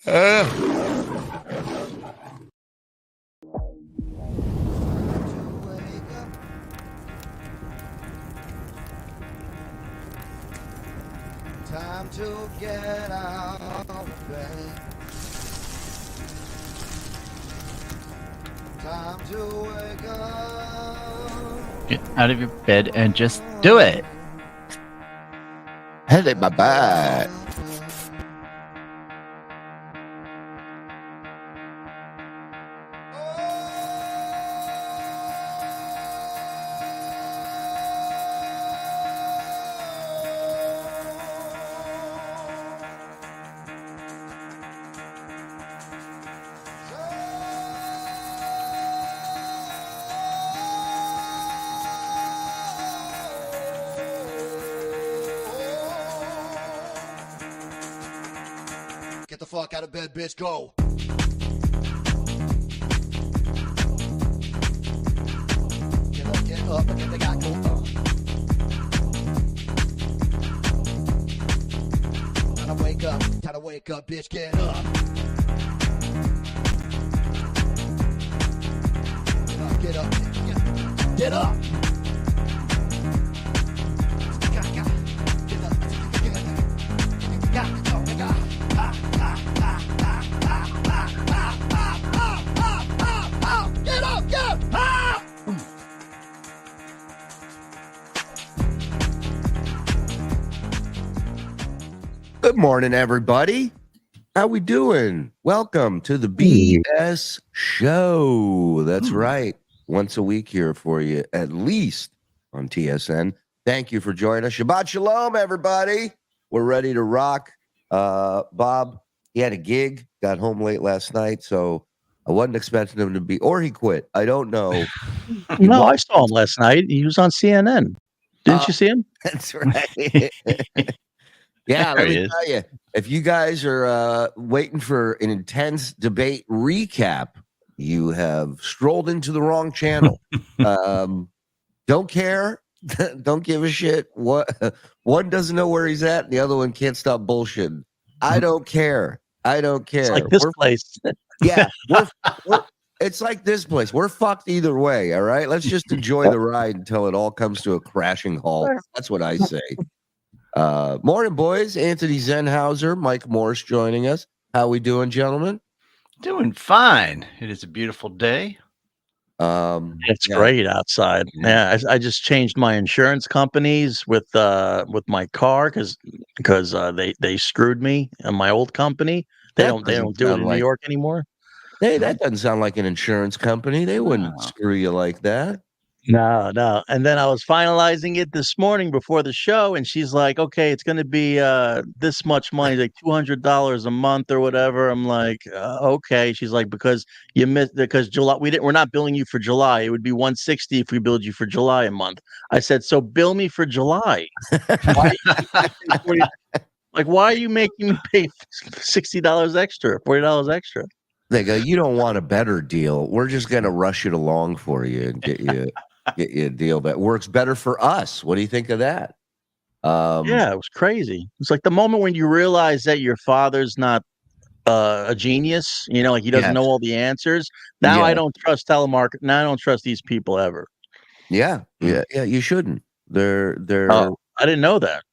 Time to get out of bed. Time to wake up. Get out of your bed and just do it. Hey, my bad. Get the fuck out of bed, bitch. Go. Get up, and get the guy go. Time to wake up, bitch. Get up. Get up. Get up. Good morning, everybody. How we doing? Welcome to the BS Show. That's right. Once a week here for you, at least on TSN. Thank you for joining us. Shabbat Shalom, everybody. We're ready to rock. Bob, he had a gig, got home late last night, so I wasn't expecting him to be, or he quit. I don't know. No, I saw him last night. He was on CNN. Didn't you see him? That's right. Yeah, let me tell you, if you guys are waiting for an intense debate recap, you have strolled into the wrong channel. Don't care. Don't give a shit. One doesn't know where he's at, and the other one can't stop bullshitting. I don't care. It's like this place. Yeah, it's like this place. We're fucked either way, all right? Let's just enjoy the ride until it all comes to a crashing halt. That's what I say. Morning, boys. Anthony Zenhauser, Mike Morse joining us. How we doing, gentlemen? Doing fine. It is a beautiful day. It's great outside. Yeah, I just changed my insurance companies with my car because they screwed me in my old company. They don't do it in New York anymore. Hey, that doesn't sound like an insurance company. They wouldn't screw you like that. No. And then I was finalizing it this morning before the show, and she's like, "Okay, it's going to be this much money, like $200 a month or whatever." I'm like, "Okay." She's like, "Because you missed because July we're not billing you for July. It would be $160 if we billed you for July a month." I said, "So bill me for July." Why are you making me pay $60 extra, $40 extra? They go, "You don't want a better deal. We're just going to rush it along for you and get you a deal that works better for us." What do you think of that? Yeah, it was crazy. It's like the moment when you realize that your father's not a genius, like he doesn't know all the answers. Now I don't trust telemarket. Now I don't trust these people ever. Yeah. You shouldn't. They're. Oh, I didn't know that.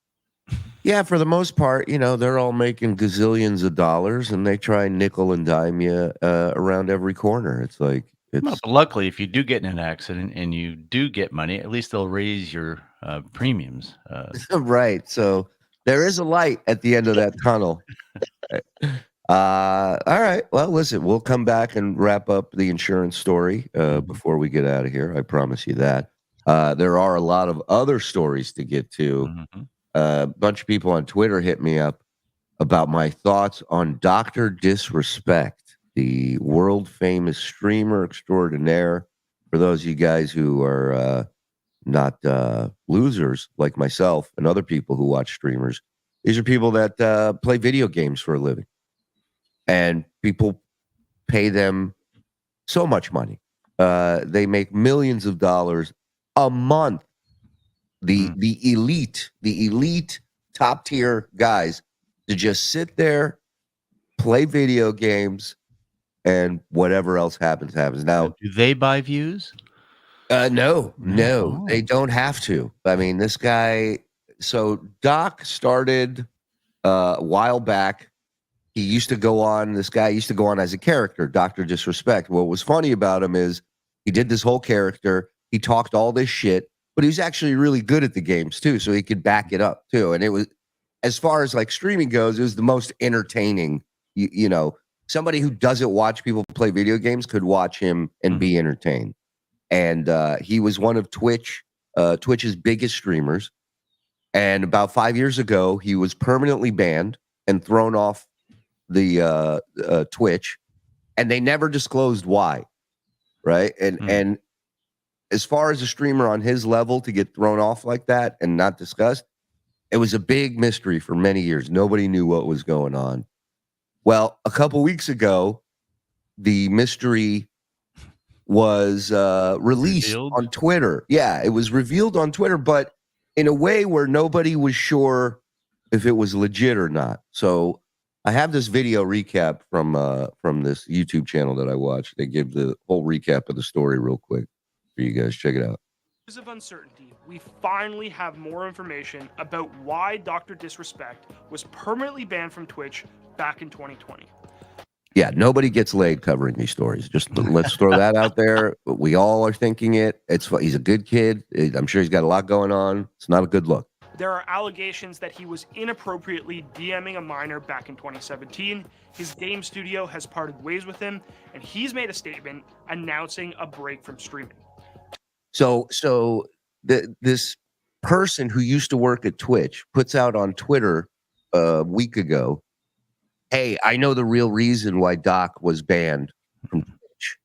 Yeah, for the most part, they're all making gazillions of dollars, and they try and nickel and dime you around every corner. It's like Well, but luckily, if you do get in an accident and you do get money, at least they'll raise your premiums. Right. So there is a light at the end of that tunnel. All right. Well, listen, we'll come back and wrap up the insurance story before we get out of here. I promise you that. There are a lot of other stories to get to. Mm-hmm. A bunch of people on Twitter hit me up about my thoughts on Dr. Disrespect, the world famous streamer extraordinaire. For those of you guys who are not losers like myself and other people who watch streamers, these are people that play video games for a living. And people pay them so much money. They make millions of dollars a month. The elite top tier guys to just sit there, play video games, and whatever else happens. Now, do they buy views? no, Oh. they don't have to. I mean, this guy. So Doc started a while back. He used to go on. This guy used to go on as a character, Dr. Disrespect. What was funny about him is he did this whole character. He talked all this shit, but he was actually really good at the games too, so he could back it up too. And it was, as far as like streaming goes, it was the most entertaining. You know, somebody who doesn't watch people play video games could watch him and be entertained. And he was one of Twitch's biggest streamers. And about 5 years ago, he was permanently banned and thrown off the Twitch, and they never disclosed why, right? And as far as a streamer on his level to get thrown off like that and not discussed, it was a big mystery for many years. Nobody knew what was going on. Well, a couple weeks ago, the mystery was released Revealed? on Twitter. Yeah, it was revealed on Twitter, but in a way where nobody was sure if it was legit or not. So I have this video recap from this YouTube channel that I watched. They give the whole recap of the story real quick for you guys. Check it out. Years of uncertainty, we finally have more information about why Dr. Disrespect was permanently banned from Twitch back in 2020. Yeah, nobody gets laid covering these stories. Just let's throw that out there. We all are thinking it. He's a good kid. I'm sure he's got a lot going on. It's not a good look. There are allegations that he was inappropriately DMing a minor back in 2017. His game studio has parted ways with him, and he's made a statement announcing a break from streaming. So this person who used to work at Twitch puts out on Twitter a week ago, "Hey, I know the real reason why Doc was banned from Twitch.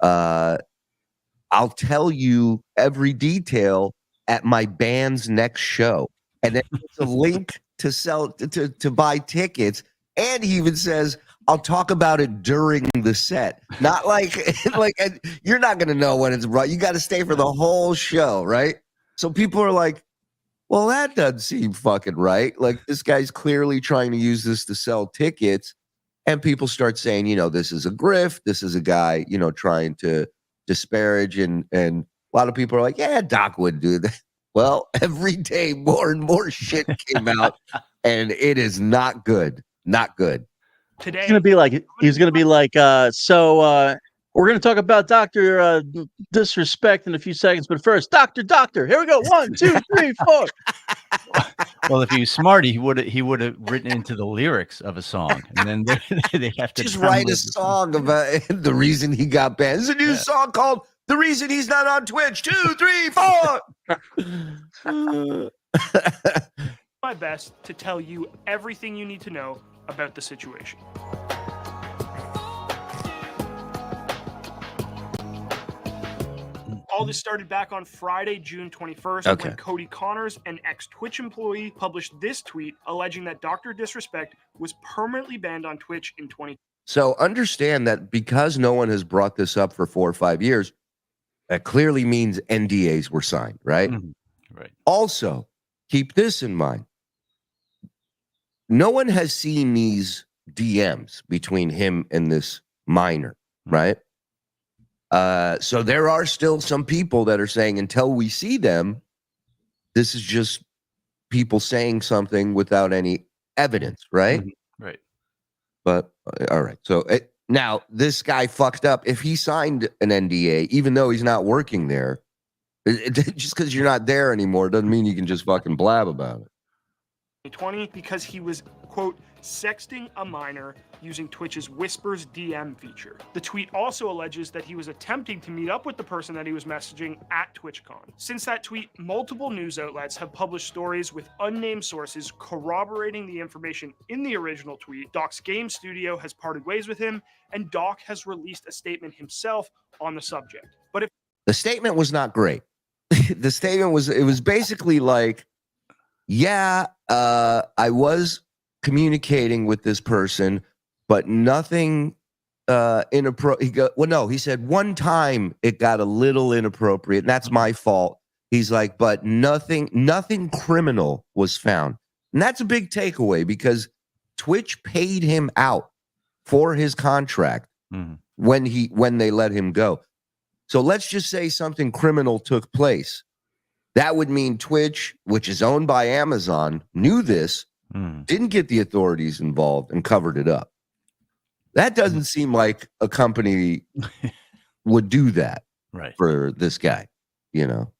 I'll tell you every detail at my band's next show." And then it's a link to sell to buy tickets. And he even says, "I'll talk about it during the set." Not like you're not gonna know when it's right. You got to stay for the whole show, right? So people are like, "Well, that doesn't seem fucking right." Like, this guy's clearly trying to use this to sell tickets. And people start saying, this is a grift. This is a guy, trying to disparage. And a lot of people are like, "Yeah, Doc would do that." Well, every day more and more shit came out, and it is not good. Not good. Today, He's gonna be like, so we're gonna talk about Dr. Disrespect in a few seconds, but first, Doctor, here we go. 1, 2, 3, 4. Well, if he was smart, he would have written into the lyrics of a song, and then they have to just write a download song about the reason he got banned. There's a new song called "The Reason He's Not on Twitch." 2, 3, 4. my best to tell you everything you need to know about the situation. All this started back on Friday, June 21st, when Cody Connors, an ex-Twitch employee, published this tweet alleging that Dr. Disrespect was permanently banned on Twitch in 2020. So understand that because no one has brought this up for 4 or 5 years, that clearly means NDAs were signed, right? Mm-hmm. Right. Also, keep this in mind. No one has seen these DMs between him and this minor, right? So there are still some people that are saying until we see them, this is just people saying something without any evidence, right? Mm-hmm. Right. But all right. So now this guy fucked up. If he signed an NDA, even though he's not working there, just because you're not there anymore doesn't mean you can just fucking blab about it. 2020 because he was, quote, sexting a minor using Twitch's Whispers DM feature. The tweet also alleges that he was attempting to meet up with the person that he was messaging at TwitchCon. Since that tweet, multiple news outlets have published stories with unnamed sources corroborating the information in the original tweet. Doc's game studio has parted ways with him, and Doc has released a statement himself on the subject. But if the statement was not great. The statement was basically like, yeah, I was communicating with this person, but nothing inappropriate. He said one time it got a little inappropriate, and that's my fault. He's like, but nothing criminal was found. And that's a big takeaway because Twitch paid him out for his contract Mhm. when they let him go. So let's just say something criminal took place. That would mean Twitch, which is owned by Amazon, knew this, didn't get the authorities involved, and covered it up. That doesn't seem like a company would do that Right. for this guy, you know?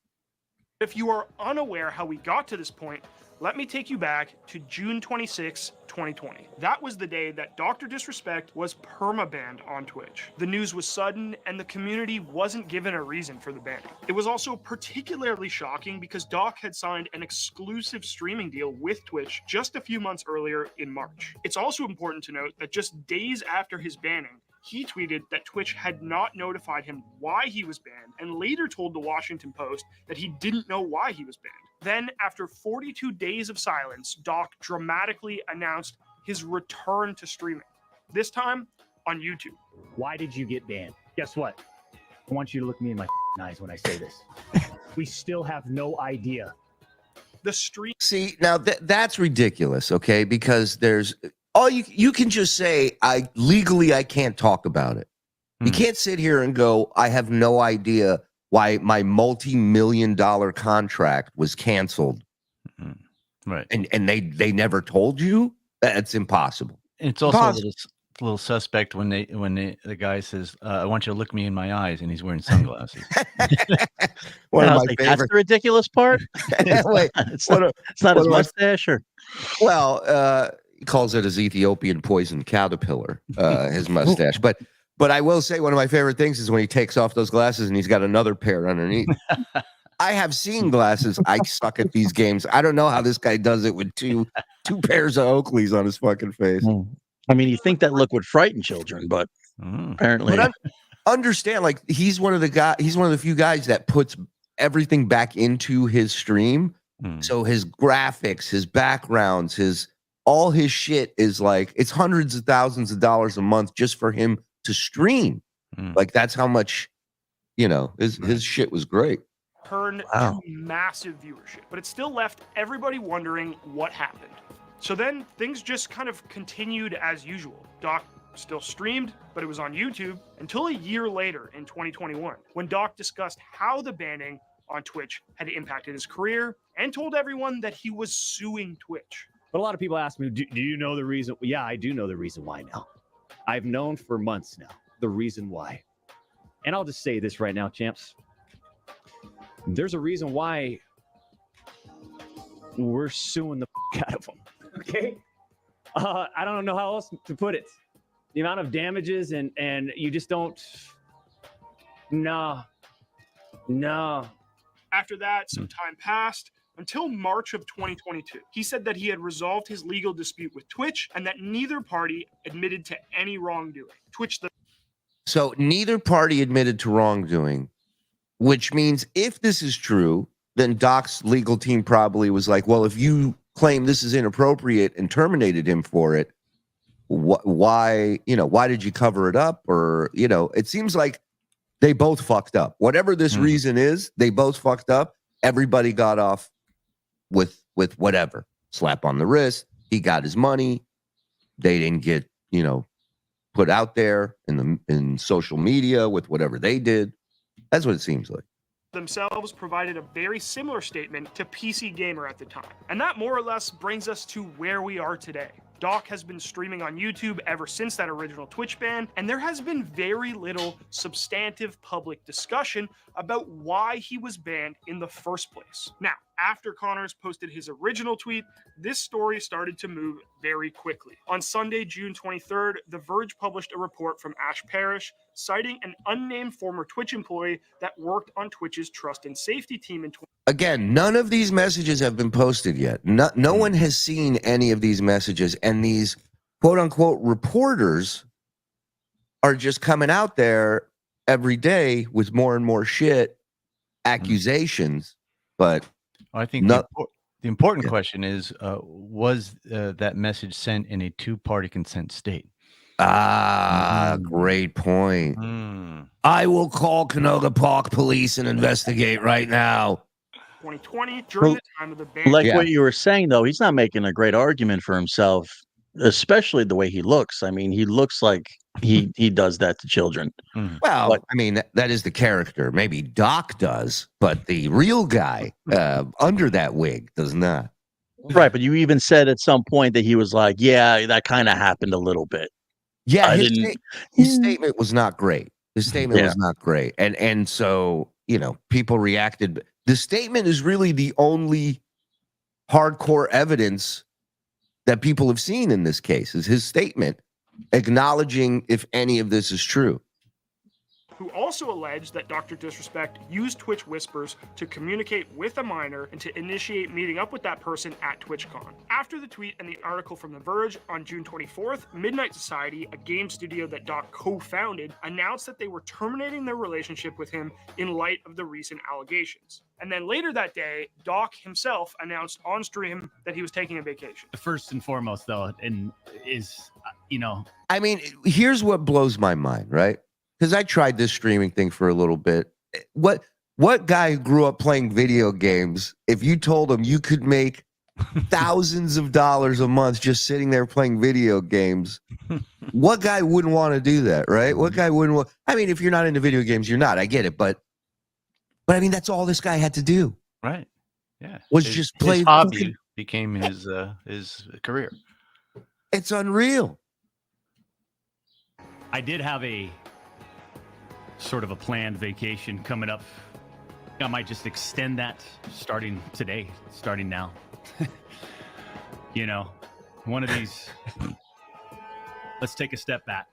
If you are unaware how we got to this point, let me take you back to June 26, 2020. That was the day that Dr. Disrespect was permabanned on Twitch. The news was sudden, and the community wasn't given a reason for the banning. It was also particularly shocking because Doc had signed an exclusive streaming deal with Twitch just a few months earlier in March. It's also important to note that just days after his banning, he tweeted that Twitch had not notified him why he was banned, and later told the Washington Post that he didn't know why he was banned. Then, after 42 days of silence, Doc dramatically announced his return to streaming, this time on YouTube. Why did you get banned? Guess what? I want you to look me in my eyes when I say this. We still have no idea. The stream. See, now that's ridiculous, okay? Because there's you can just say I can't talk about it. You can't sit here and go, I have no idea why my multi-million-dollar contract was canceled. Right. And they never told you? That's impossible. And it's also a little suspect when the guy says, I want you to look me in my eyes, and he's wearing sunglasses. One of my That's favorite. the ridiculous part. Wait, it's not his mustache, or well, he calls it his Ethiopian poison caterpillar, his mustache. But I will say one of my favorite things is when he takes off those glasses and he's got another pair underneath. I have seen glasses. I suck at these games. I don't know how this guy does it with two pairs of Oakleys on his fucking face. I mean, you think that look would frighten children, but apparently. But understand, like he's one of the few guys that puts everything back into his stream. So his graphics, his backgrounds, all his shit is like it's hundreds of thousands of dollars a month just for him to stream. Like that's how much, his shit was great. Turned to massive viewership, but it still left everybody wondering what happened. So then things just kind of continued as usual. Doc still streamed, but it was on YouTube until a year later in 2021, when Doc discussed how the banning on Twitch had impacted his career and told everyone that he was suing Twitch. But a lot of people ask me, do you know the reason? Yeah, I do know the reason why now. I've known for months now the reason why. And I'll just say this right now, champs. There's a reason why we're suing the out of them. Okay? I don't know how else to put it. The amount of damages and you just don't. No. After that, some time passed until March of 2022. He said that he had resolved his legal dispute with Twitch and that neither party admitted to any wrongdoing. So neither party admitted to wrongdoing, which means if this is true, then Doc's legal team probably was like, well, if you claim this is inappropriate and terminated him for it, why did you cover it up? Or, it seems like they both fucked up. Whatever this reason is, they both fucked up. Everybody got off with whatever. Slap on the wrist. He got his money. They didn't get, put out there in social media with whatever they did. That's what it seems like. Themselves provided a very similar statement to PC Gamer at the time. And that more or less brings us to where we are today. Doc has been streaming on YouTube ever since that original Twitch ban, and there has been very little substantive public discussion about why he was banned in the first place. Now, after Connors posted his original tweet, this story started to move very quickly. On Sunday, June 23rd, The Verge published a report from Ash Parish citing an unnamed former Twitch employee that worked on Twitch's trust and safety team in Again, none of these messages have been posted yet. No one has seen any of these messages, and these quote-unquote reporters are just coming out there every day with more and more shit, accusations, but I think the important question is, was that message sent in a two-party consent state? Great point. I will call Canoga Park Police and investigate right now. 2020 during the time of the ban. What you were saying, though, he's not making a great argument for himself especially the way he looks. I mean, he looks like he does that to children. Well, But- I mean, that is the character. Maybe Doc does, but the real guy under that wig does not. Right, but you even said at some point that he was like, "Yeah, that kind of happened a little bit." Yeah, I his, didn't. his statement was not great. His statement Yeah. was not great, and so people reacted. The statement is really the only hardcore evidence that people have seen in this case. Is his statement acknowledging if any of this is true. Who also alleged that Dr. Disrespect used Twitch whispers to communicate with a minor and to initiate meeting up with that person at TwitchCon. After the tweet and the article from The Verge on June 24th, Midnight Society, a game studio that Doc co-founded, announced that they were terminating their relationship with him in light of the recent allegations. And then later that day, Doc himself announced on stream that he was taking a vacation. First and foremost, though, and is I mean, here's what blows my mind, right? Because I tried this streaming thing for a little bit. What guy who grew up playing video games, if you told him you could make thousands of dollars a month just sitting there playing video games, what guy wouldn't want to do that, right? What guy wouldn't want? I mean, if you're not into video games, you're not. I get it, but I mean, that's all this guy had to do. Right. Yeah. Was just play. His hobby became his career. It's unreal. I did have a sort of a planned vacation coming up. I might just extend that starting today, starting now. One of these. Let's take a step back.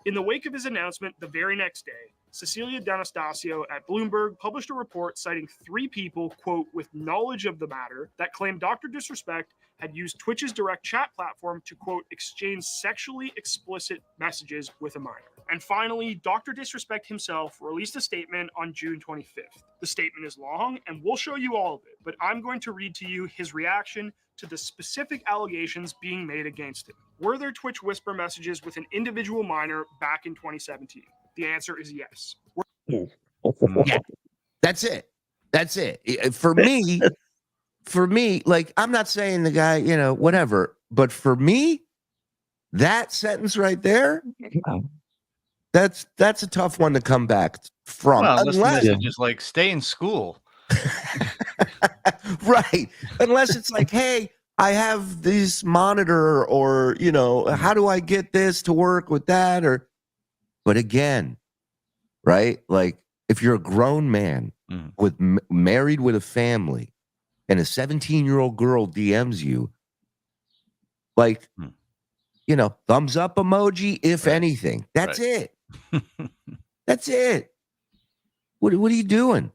In the wake of his announcement the very next day, Cecilia D'Anastasio at Bloomberg published a report citing 3 people, quote, with knowledge of the matter that claimed Dr. Disrespect had used Twitch's direct chat platform to, quote, exchange sexually explicit messages with a minor. And finally, Dr. Disrespect himself released a statement on June 25th. The statement is long, and we'll show you all of it, but I'm going to read to you his reaction to the specific allegations being made against him. Were there Twitch whisper messages with an individual minor back in 2017? The answer is yes. Yeah, that's it. That's it. For me, like, I'm not saying the guy, whatever, but for me, that sentence right there, that's a tough one to come back from. Well, unless just like stay in school. right. Unless it's like, hey, I have this monitor, or, how do I get this to work with that? But again, right? Like, if you're a grown man with married with a family and a 17-year-old girl DMs you, like, thumbs up emoji, if anything. That's it. That's it. What are you doing?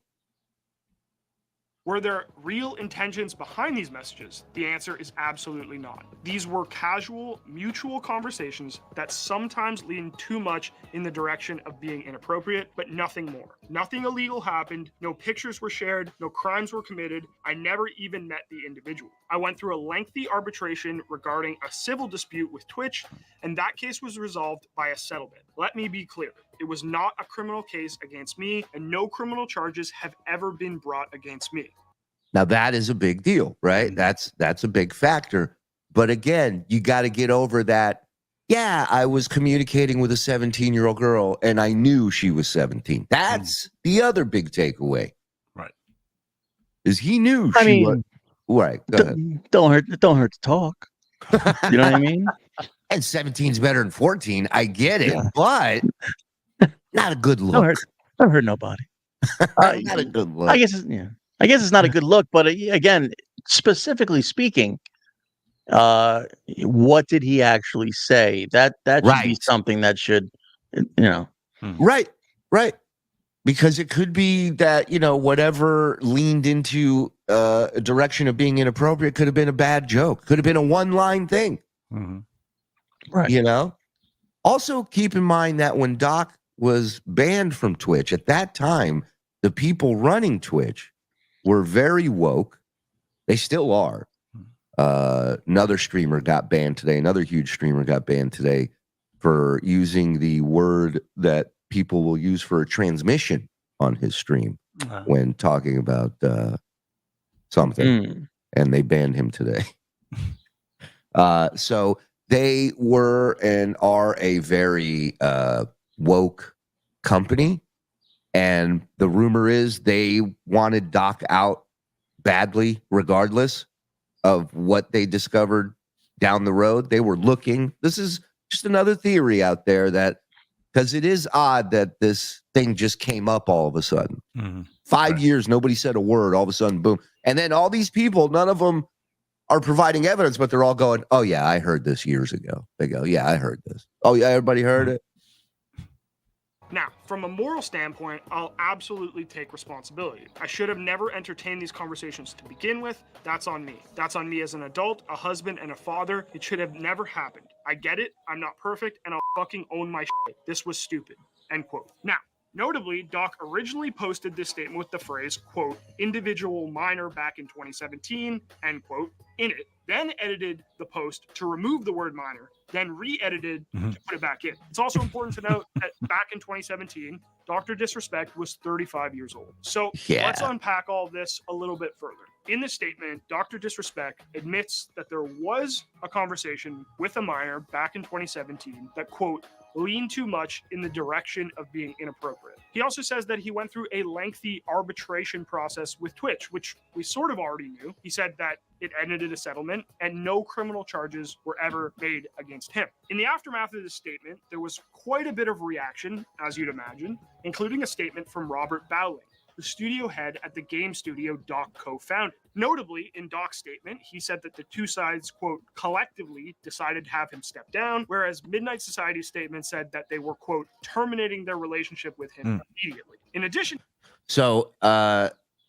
Were there real intentions behind these messages? The answer is absolutely not. These were casual, mutual conversations that sometimes lean too much in the direction of being inappropriate, but nothing more. Nothing illegal happened, no pictures were shared, no crimes were committed. I never even met the individual. I went through a lengthy arbitration regarding a civil dispute with Twitch, and that case was resolved by a settlement. Let me be clear. It was not a criminal case against me, and no criminal charges have ever been brought against me. Now that is a big deal, right? That's a big factor. But again, you got to get over that. Yeah, I was communicating with a 17-year-old girl and I knew she was 17. That's the other big takeaway. Right. Is he knew I she mean, was right. Go ahead. Don't hurt to talk. You know what I mean? And 17 is better than 14. I get it, but not a good look. Don't hurt nobody. Not a good look. I guess it's not a good look, but again, specifically speaking, what did he actually say? That should be something that should, Right. Because it could be that, whatever leaned into a direction of being inappropriate could have been a bad joke, could have been a one-line thing. Right. Also keep in mind that when Doc was banned from Twitch, at that time, the people running Twitch were very woke. They still are. Another streamer got banned today. Another huge streamer got banned today for using the word that people will use for a transmission on his stream when talking about something. And they banned him today. So they were and are a very woke company. And the rumor is they wanted Doc out badly, regardless of what they discovered down the road. They were looking. This is just another theory out there that, because it is odd that this thing just came up all of a sudden. 5 years, nobody said a word. All of a sudden, boom. And then all these people, none of them are providing evidence, but they're all going, oh, yeah, I heard this years ago. They go, yeah, I heard this. Oh, yeah, everybody heard it. Now, from a moral standpoint, I'll absolutely take responsibility. I should have never entertained these conversations to begin with. That's on me. That's on me as an adult, a husband, and a father. It should have never happened. I get it. I'm not perfect, and I'll fucking own my shit. This was stupid. End quote. Now, notably, Doc originally posted this statement with the phrase, quote, individual minor back in 2017, end quote, in it, then edited the post to remove the word minor, then re-edited to put it back in. It's also important to note that back in 2017, Dr. Disrespect was 35 years old. So let's unpack all this a little bit further. In the statement, Dr. Disrespect admits that there was a conversation with a minor back in 2017 that, quote, lean too much in the direction of being inappropriate. He also says that he went through a lengthy arbitration process with Twitch, which we sort of already knew. He said that it ended in a settlement and no criminal charges were ever made against him. In the aftermath of this statement, there was quite a bit of reaction, as you'd imagine, including a statement from Robert Bowling, the studio head at the game studio Doc co-founded. Notably, in Doc's statement, he said that the two sides, quote, collectively decided to have him step down, whereas Midnight Society's statement said that they were, quote, terminating their relationship with him immediately. In addition... So,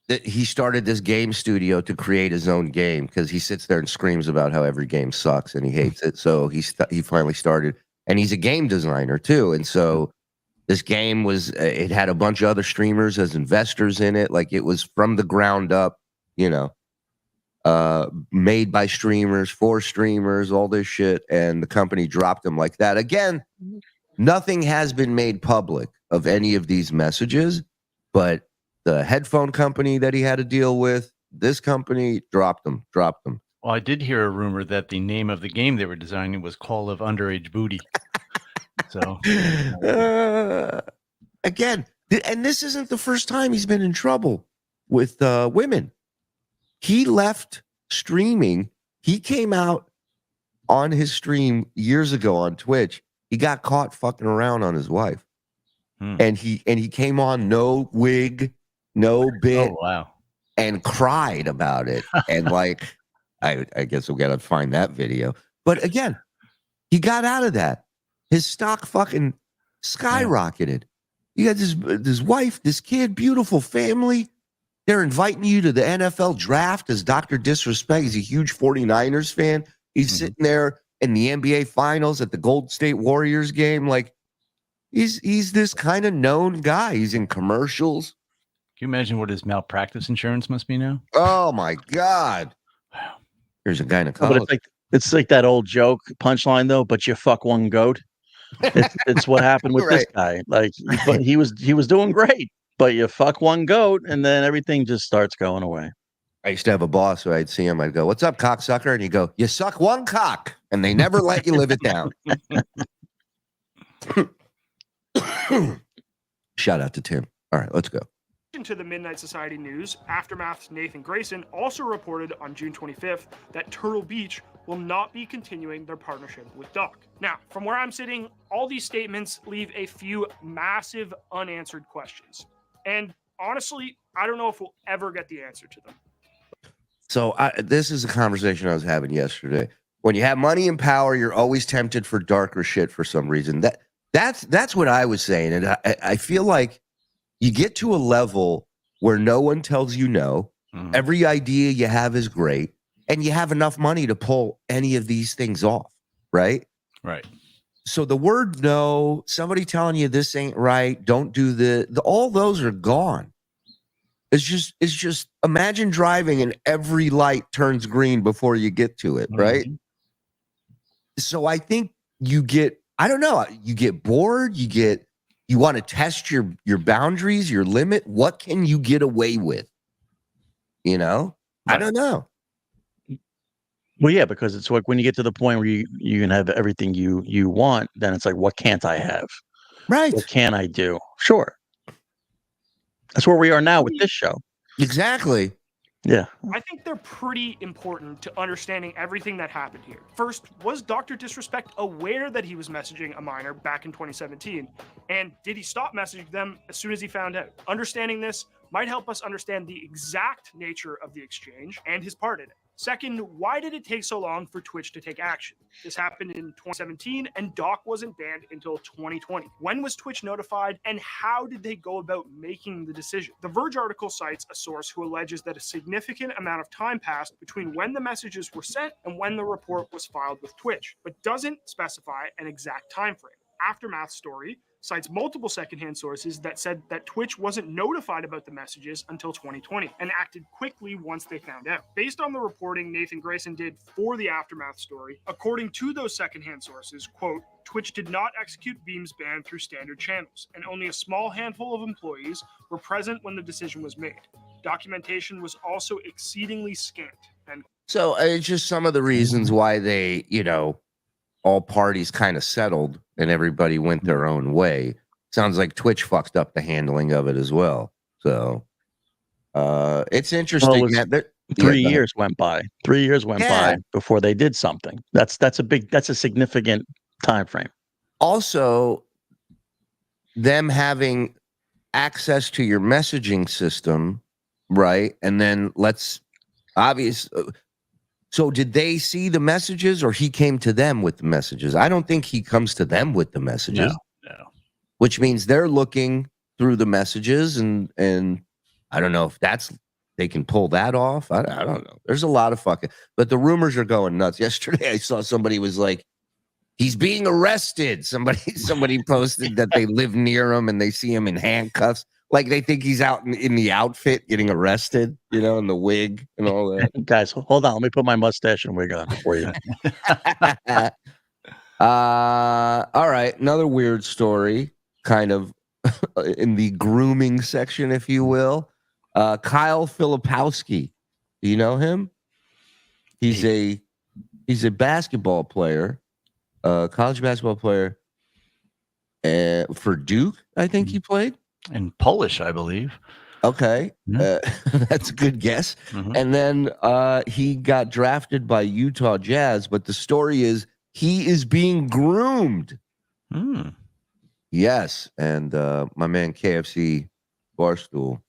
he started this game studio to create his own game because he sits there and screams about how every game sucks and he hates it. So he finally started, and he's a game designer too. And so this game was, it had a bunch of other streamers as investors in it. Like it was from the ground up, you know, made by streamers, for streamers, all this shit. And the company dropped him like that. Again, nothing has been made public of any of these messages, but the headphone company that he had to deal with, this company dropped them. Well, I did hear a rumor that the name of the game they were designing was Call of Underage Booty. So, again, and this isn't the first time he's been in trouble with women. He left streaming. He came out on his stream years ago on Twitch. He got caught fucking around on his wife. And he came on, no wig, no bit. Oh, wow. And cried about it. And like, I guess we'll gotta find that video. But again, he got out of that. His stock fucking skyrocketed. You got this wife, this kid, beautiful family. They're inviting you to the NFL draft as Dr. Disrespect. He's a huge 49ers fan. He's sitting there in the NBA finals at the Golden State Warriors game. Like, he's this kind of known guy. He's in commercials. Can you imagine what his malpractice insurance must be now? Oh my God. Wow. Here's a gynecologist. But it's like that old joke punchline though, but you fuck one goat. It's what happened with this guy. Like he was doing great, but you fuck one goat and then everything just starts going away. I used to have a boss who I'd see him, I'd go, "What's up, cocksucker?" And he'd go, "You suck one cock," and they never let you live it down. Shout out to Tim. All right, let's go. To the Midnight Society news, Aftermath's Nathan Grayson also reported on June 25th that Turtle Beach will not be continuing their partnership with Doc. Now, from where I'm sitting, all these statements leave a few massive unanswered questions. And honestly, I don't know if we'll ever get the answer to them. So this is a conversation I was having yesterday. When you have money and power, you're always tempted for darker shit for some reason. That's what I was saying. And I feel like you get to a level where no one tells you no. Every idea you have is great. And you have enough money to pull any of these things off, right? Right. So the word no, somebody telling you this ain't right, don't do all those are gone. It's just imagine driving and every light turns green before you get to it, right? So I think you get bored, you want to test your boundaries, your limit. What can you get away with? You know? Right. I don't know. Well, yeah, because it's like when you get to the point where you can have everything you want, then it's like, what can't I have? Right. What can I do? Sure. That's where we are now with this show. Exactly. Yeah. I think they're pretty important to understanding everything that happened here. First, was Dr. Disrespect aware that he was messaging a minor back in 2017? And did he stop messaging them as soon as he found out? Understanding this might help us understand the exact nature of the exchange and his part in it. Second, why did it take so long for Twitch to take action? This happened in 2017, and Doc wasn't banned until 2020. When was Twitch notified, and how did they go about making the decision? The Verge article cites a source who alleges that a significant amount of time passed between when the messages were sent and when the report was filed with Twitch, but doesn't specify an exact time frame. Aftermath Story cites multiple secondhand sources that said that Twitch wasn't notified about the messages until 2020 and acted quickly once they found out. Based on the reporting Nathan Grayson did for the Aftermath Story, according to those secondhand sources, quote, Twitch did not execute Beam's ban through standard channels, and only a small handful of employees were present when the decision was made. Documentation was also exceedingly scant. And So it's just some of the reasons why they, all parties kind of settled and everybody went their own way. Sounds like Twitch fucked up the handling of it as well. So it's interesting. Well, that 3 years went by. 3 years went by before they did something. That's a significant time frame. Also, them having access to your messaging system, right? And then so did they see the messages, or he came to them with the messages? I don't think he comes to them with the messages. No. Which means they're looking through the messages, and I don't know if they can pull that off. I don't know. There's a lot of fucking, but the rumors are going nuts. Yesterday, I saw somebody was like, he's being arrested. Somebody posted that they live near him and they see him in handcuffs. Like they think he's out in the outfit getting arrested, in the wig and all that. Guys, hold on. Let me put my mustache and wig on for you. All right. Another weird story, kind of in the grooming section, if you will. Kyle Filipowski. Do you know him? He's a basketball player, college basketball player for Duke, I think he played. In Polish, I believe. Okay. That's a good guess. Mhm. And then he got drafted by Utah Jazz, but the story is he is being groomed. Mm. Yes. And my man KFC Barstool will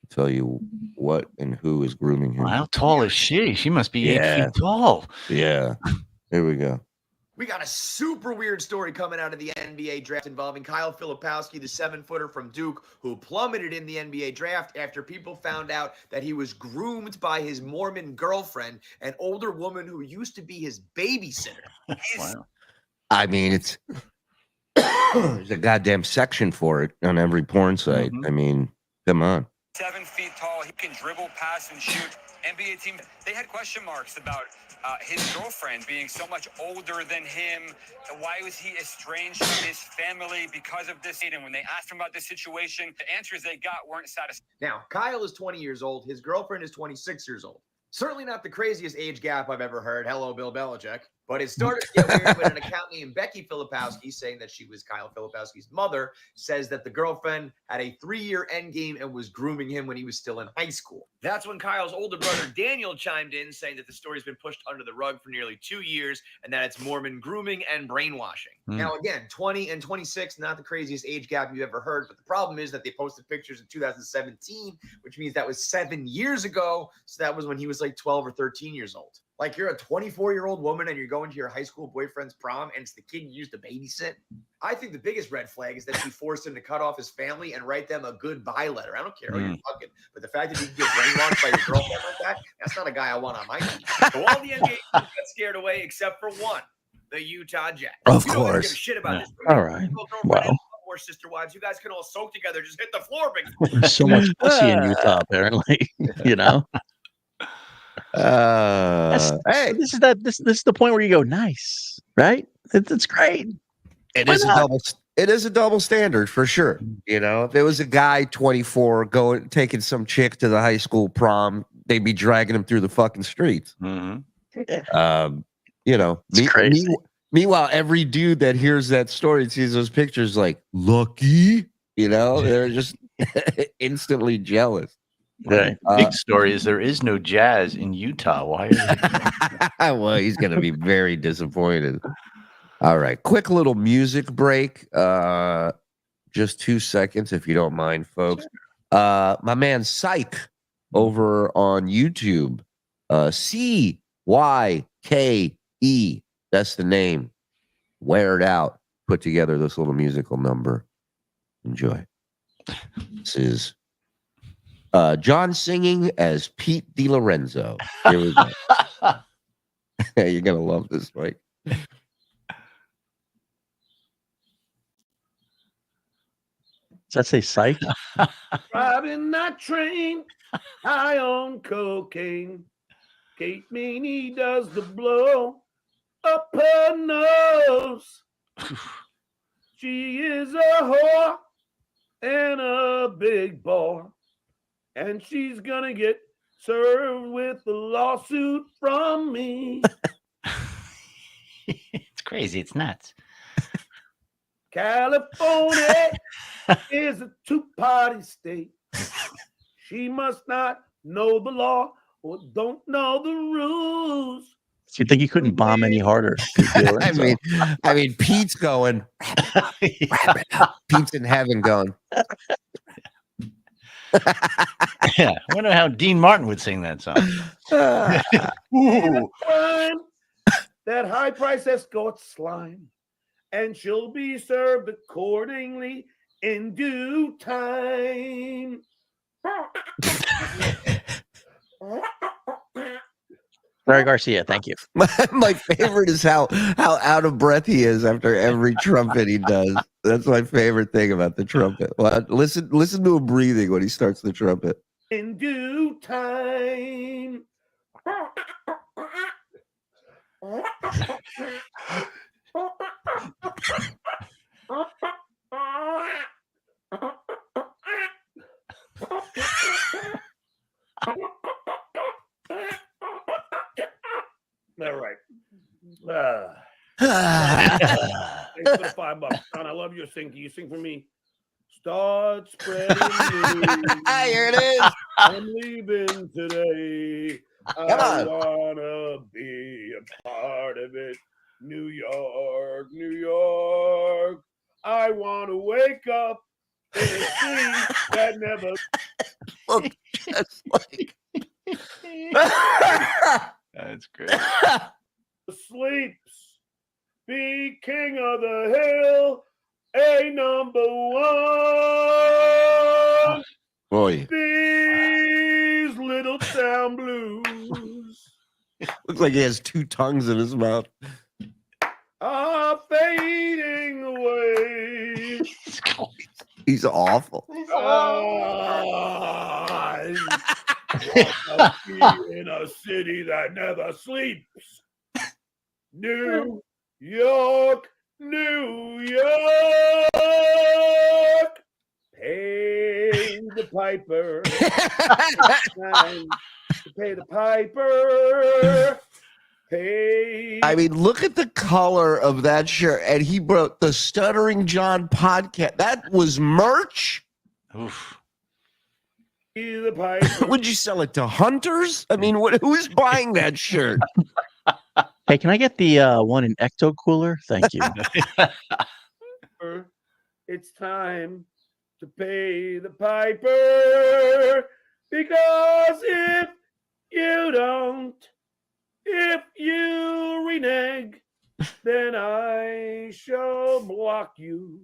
tell you what and who is grooming him. How tall is she? She must be 8 Yeah. feet tall. Yeah. Here we go. We got a super weird story coming out of the NBA draft involving Kyle Filipowski, the 7-footer from Duke, who plummeted in the NBA draft after people found out that he was groomed by his Mormon girlfriend, an older woman who used to be his babysitter. Wow. I mean, it's there's a goddamn section for it on every porn site. Mhm. I mean, come on. 7 feet tall, he can dribble, pass, and shoot. NBA team, they had question marks about his girlfriend being so much older than him. Why was he estranged from his family because of this? And when they asked him about this situation, the answers they got weren't satisfying. Now, Kyle is 20 years old. His girlfriend is 26 years old. Certainly not the craziest age gap I've ever heard. Hello, Bill Belichick. But it started to get weird when an account named Becky Filipowski, saying that she was Kyle Filipowski's mother, says that the girlfriend had a 3-year endgame and was grooming him when he was still in high school. That's when Kyle's older brother Daniel chimed in, saying that the story's been pushed under the rug for nearly 2 years and that it's Mormon grooming and brainwashing. Now, again, 20 and 26, not the craziest age gap you've ever heard, but the problem is that they posted pictures in 2017, which means that was 7 years ago. So that was when he was like 12 or 13 years old. Like, you're a 24-year-old woman and you're going to your high school boyfriend's prom and it's the kid you used to babysit. I think the biggest red flag is that she forced him to cut off his family and write them a goodbye letter. I don't care who you're fucking, but the fact that you can get brainwashed by your girlfriend like that, that's not a guy I want on my team. So all the NBA teams got scared away except for one, the Utah Jazz. Of You don't course. give a shit about this. All right. Wow. More sister wives. You guys can all soak together. Just hit the floor, big. There's so much pussy in Utah, apparently. Hey, This is the point where you go, nice, right? It's great. it Why is not? it is a double standard for sure. If it was a guy 24 taking some chick to the high school prom, they'd be dragging him through the fucking streets. Mhm. You know, meanwhile, every dude that hears that story and sees those pictures, like, lucky, you know, they're just instantly jealous. Right. Big story is there is no jazz in Utah. Why is it? Well, he's going to be very disappointed. All right. Quick little music break. Just 2 seconds, if you don't mind, folks. Sure. My man Syke over on YouTube. CYKE. That's the name. Wear it out. Put together this little musical number. Enjoy. This is John singing as Pete DiLorenzo. Here we go. You're going to love this, Mike. Does that say psych? Driving that train, high on cocaine. Kate Meany does the blow up her nose. She is a whore and a big bore. And she's gonna get served with a lawsuit from me. It's crazy. It's nuts. California is a two-party state. She must not know the law or don't know the rules. Do you think he couldn't bomb any harder? I mean, Pete's going. Pete's in heaven going. Yeah, I wonder how Dean Martin would sing that song. That high price escort slime, and she'll be served accordingly in due time. Larry Garcia, thank you. My favorite is how out of breath he is after every trumpet he does. That's my favorite thing about the trumpet. Well, listen to him breathing when he starts the trumpet. In due time. All right. Thanks for the $5, John. I love your sing. Can you sing for me? Start spreading news. Here it is. I'm leaving today. I wanna be a part of it. New York, New York. I wanna wake up in a city that never look just like. That's great. Sleeps, be king of the hill, a number one. Boy, these little town blues looks like he has two tongues in his mouth. are fading away. He's awful. In a city that never sleeps. New York, New York. Pay the piper. Time to pay the piper. Pay. I mean, look at the color of that shirt. And he brought the Stuttering John podcast. That was merch. Oof. The piper. Would you sell it to hunters? I mean, who's buying that shirt? Hey, can I get the one in Ecto Cooler? Thank you. It's time to pay the piper, because if you renege, then I shall block you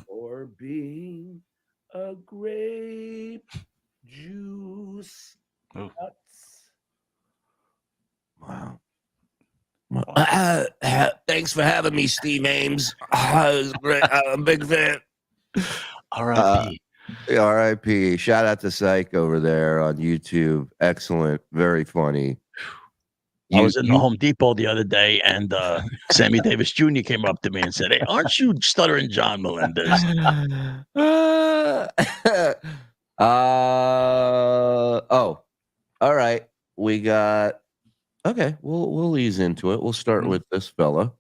for being a grape juice. Oh. Nuts. Wow. Thanks for having me, Steve Ames. It was great. I'm a big fan. R.I.P. R.I.P. Shout out to Syke over there on YouTube. Excellent. Very funny. I was in the Home Depot the other day, and Sammy Davis Jr. came up to me and said, "Hey, aren't you Stuttering John Melendez?" Oh, all right. We got Okay, we'll ease into it. We'll start with this fella.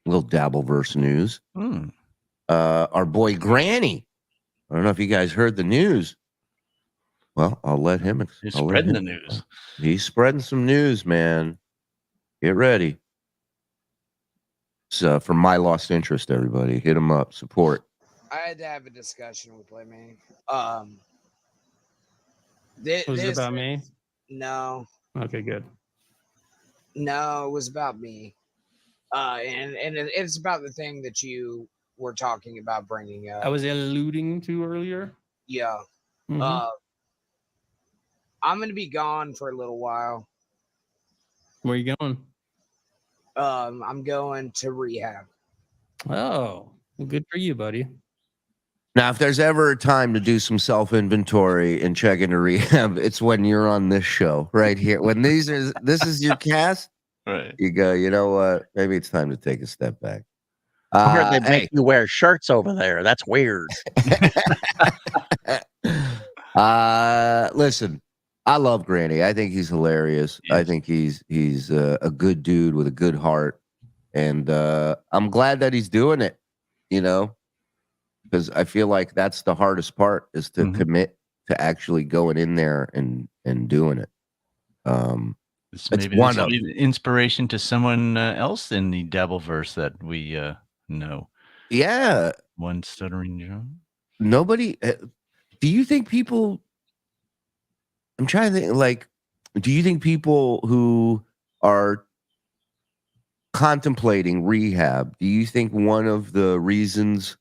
Little Dabbleverse news. Our boy Granny. I don't know if you guys heard the news. Well, I'll let him. He's I'll let spreading the him- news. He's spreading some news, man. Get ready. So for my lost interest, everybody, hit him up. Support. I had to have a discussion with Lemmy. Was it about me? No, Okay, good. no, it was about me. And it's about the thing that you were talking about bringing up. I was alluding to earlier. Yeah. Mhm. I'm gonna be gone for a little while. Where you going? I'm going to rehab. Oh, well, good for you, buddy. Now, if there's ever a time to do some self-inventory and check into rehab, it's when you're on this show right here. When this is your cast, Right. you go, you know what? Maybe it's time to take a step back. I heard they Hey. make you wear shirts over there. That's weird. Listen, I love Granny. I think he's hilarious. Yes. I think he's a good dude with a good heart, and I'm glad that he's doing it. You know, because I feel like that's the hardest part is to commit to actually going in there and doing it. Maybe one this will of- be inspiration to someone else in the Dabbleverse that we know. Yeah, One Stuttering John. nobody. Do you think people? I'm trying to think. Like, do you think people who are contemplating rehab? Do you think one of the reasons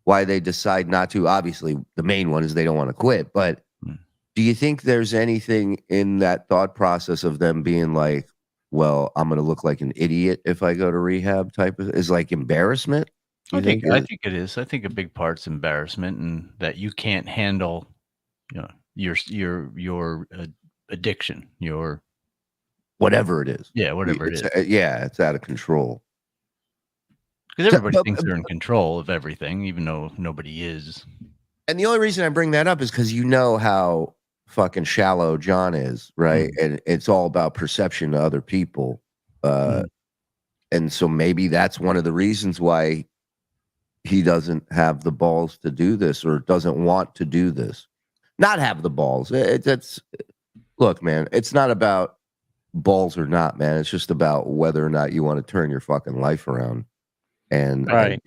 why they decide not to? Obviously, the main one is they don't want to quit. But do you think there's anything in that thought process of them being like, "Well, I'm going to look like an idiot if I go to rehab"? Type of is like embarrassment. I think it is. I think a big part's embarrassment and that you can't handle, you know, your addiction, your whatever it is. Yeah, whatever it is. It's out of control. Because everybody thinks they're in control of everything, even though nobody is. And the only reason I bring that up is because you know how fucking shallow John is, right? And it's all about perception to other people. And so maybe that's one of the reasons why he doesn't have the balls to do this or doesn't want to do this. Not have the balls. Look, man, it's not about balls or not, man. It's just about whether or not you want to turn your fucking life around. And Right.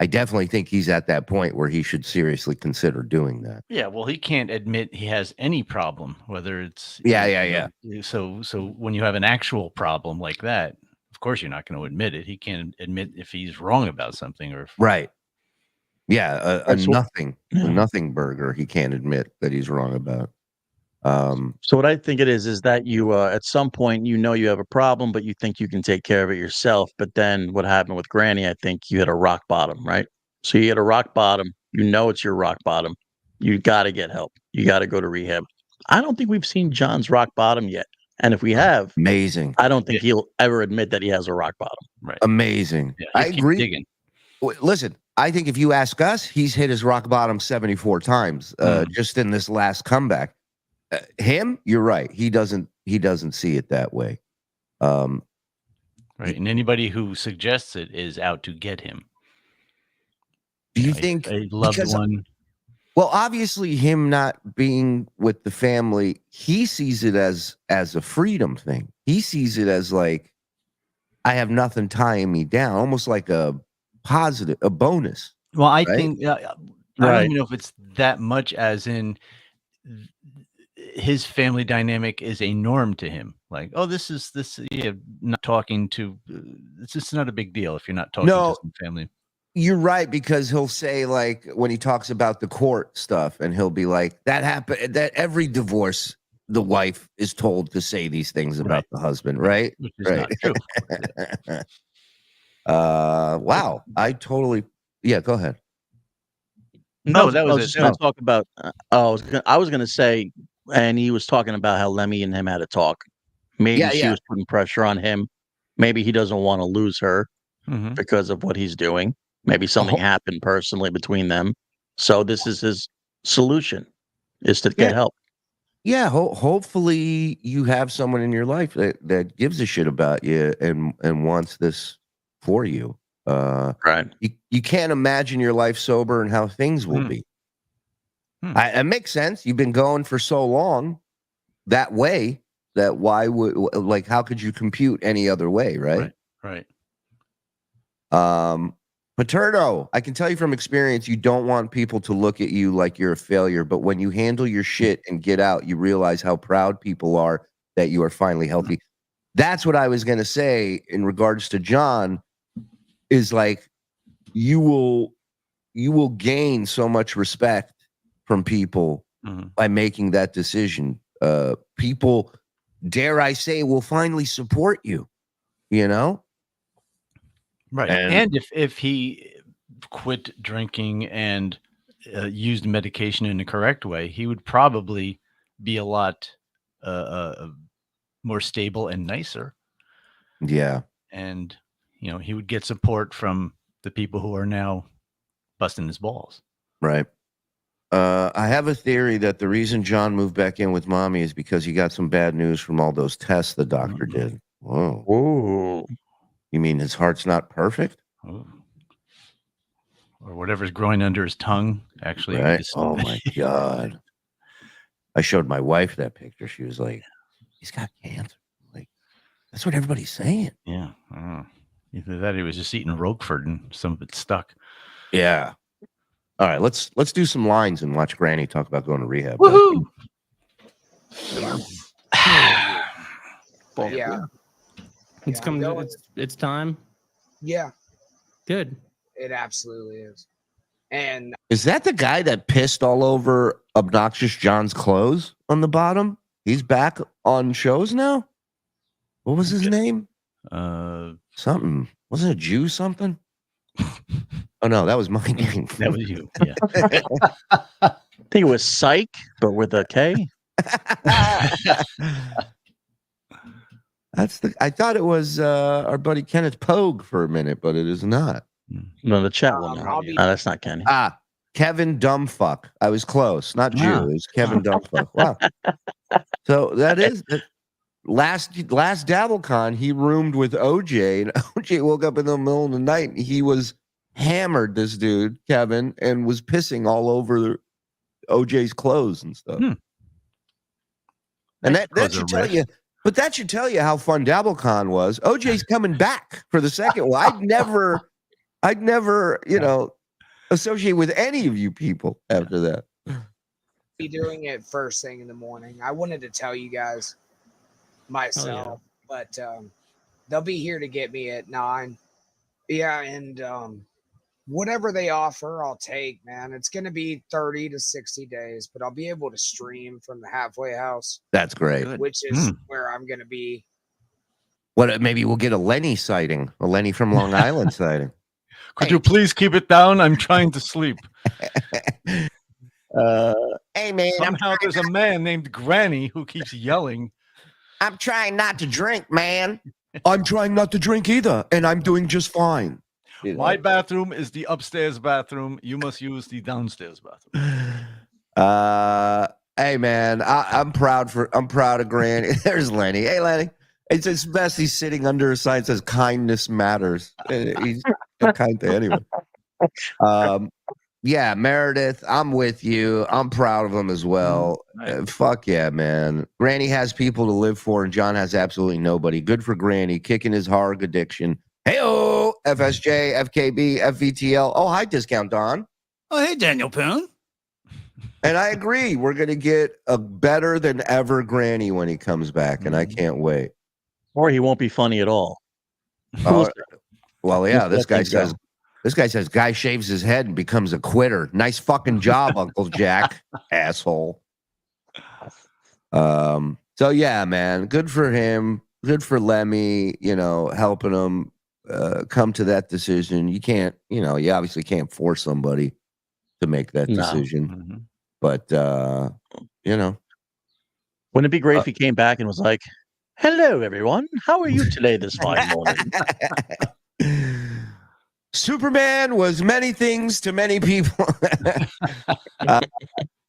I definitely think he's at that point where he should seriously consider doing that. Yeah, well, he can't admit he has any problem, whether it's Yeah. So when you have an actual problem like that, of course you're not going to admit it. He can't admit if he's wrong about something or Right. Yeah, a That's what- nothing burger he can't admit that he's wrong about. So what I think it is that you at some point you know you have a problem, but you think you can take care of it yourself. But then what happened with Granny, I think you hit a rock bottom, right? So you hit a rock bottom. You know it's your rock bottom. You got to get help. You got to go to rehab. I don't think we've seen John's rock bottom yet. And if we have, amazing. I don't think he'll ever admit that he has a rock bottom. Right. Amazing. Yeah, I he'll keep agree. digging. Listen, I think if you ask us, he's hit his rock bottom 74 times just in this last comeback. Him, you're right. He doesn't see it that way. Right. And anybody who suggests it is out to get him. Do you think a loved one? Well, obviously, him not being with the family, he sees it as a freedom thing. He sees it as like, I have nothing tying me down, almost like a positive, a bonus. Well, I right? think I don't even know if it's that much as in his family dynamic is a norm to him. Like, oh, not talking to. It's just not a big deal if you're not talking to some family. You're right, because he'll say, like, when he talks about the court stuff, and he'll be like, that happened, that every divorce, the wife is told to say these things about the husband, right? Which is not true. Wow. Yeah, go ahead. No, that I was was it. just going to talk about. I was going to say, and he was talking about how Lemmy and him had a talk. Maybe she was putting pressure on him. Maybe he doesn't want to lose her because of what he's doing. Maybe something happened personally between them. So this is his solution: is to get help. yeah, hopefully you have someone in your life that gives a shit about you and wants this for you. Right. You can't imagine your life sober and how things will be. It makes sense. You've been going for so long that way that why would, like, how could you compute any other way, right? Right. Paterno, I can tell you from experience, you don't want people to look at you like you're a failure, but when you handle your shit and get out, you realize how proud people are that you are finally healthy. That's what I was going to say in regards to John, is like, you will gain so much respect from people by making that decision. People, dare I say, will finally support you, you know? Right. And if he quit drinking and used medication in the correct way, he would probably be a lot more stable and nicer. Yeah. And, you know, he would get support from the people who are now busting his balls. Right. I have a theory that the reason John moved back in with mommy is because he got some bad news from all those tests the doctor did. Whoa. Whoa. You mean his heart's not perfect? Oh. Or whatever's growing under his tongue, actually. Right? Just, Oh, my God. I showed my wife that picture. She was like, he's got cancer. Like, that's what everybody's saying. Yeah. I don't know. Either that or he was just eating Roquefort and some of it stuck. Yeah. All right, let's do some lines and watch Granny talk about going to rehab. Woohoo! Yeah. It's coming. It's time. Yeah, Good. it absolutely is. And Is that the guy that pissed all over Obnoxious John's clothes on the bottom? He's back on shows now? What was his name? Something. Wasn't it Jew something? Oh, no, that was my name. That was you. Yeah. I think it was Psych, but with a K. I thought it was our buddy Kenneth Pogue for a minute, but it is not. No, the chat one. No, that's not Kenny. Kevin Dumbfuck. I was close. Not Jew. It was Kevin Dumbfuck. Wow. So that is last DabbleCon, he roomed with OJ, and OJ woke up in the middle of the night and he was hammered, this dude, Kevin, and was pissing all over OJ's clothes and stuff. And that should tell you, but that should tell you how fun DabbleCon was. OJ's coming back for the second one. I'd never, associate with any of you people after that. be doing it first thing in the morning. I wanted to tell you guys myself, but they'll be here to get me at 9. Yeah, and whatever they offer, I'll take, man. It's going to be 30 to 60 days, but I'll be able to stream from the halfway house. That's great. Which is where I'm going to be. What? Maybe we'll get a Lenny sighting, a Lenny from Long Island sighting. Could you please keep it down? I'm trying to sleep. Hey, man. Somehow there's a man named Granny who keeps yelling. I'm trying not to drink, man. I'm trying not to drink either, and I'm doing just fine. My bathroom is the upstairs bathroom. You must use the downstairs bathroom. Hey, man, I'm proud of Granny. There's Lenny. Hey, Lenny. It's best he's sitting under a sign that says kindness matters. He's kind to anyone. Yeah, Meredith, I'm with you. I'm proud of him as well. Fuck yeah, man. Granny has people to live for, and John has absolutely nobody. Good for Granny, kicking his hard addiction. Hey-oh, FSJ, FKB, FVTL. Oh, hi, Discount Don. Oh, hey, Daniel Poon. And I agree. We're going to get a better than ever Granny when he comes back, and I can't wait. Or he won't be funny at all. Well, yeah, this guy says guy shaves his head and becomes a quitter. Nice fucking job, Uncle Jack. Asshole. So yeah, man, good for him. Good for Lemmy, helping him come to that decision. You can't, you obviously can't force somebody to make that decision. But wouldn't it be great if he came back and was like, "Hello, everyone. How are you today this fine morning?" Superman was many things to many people.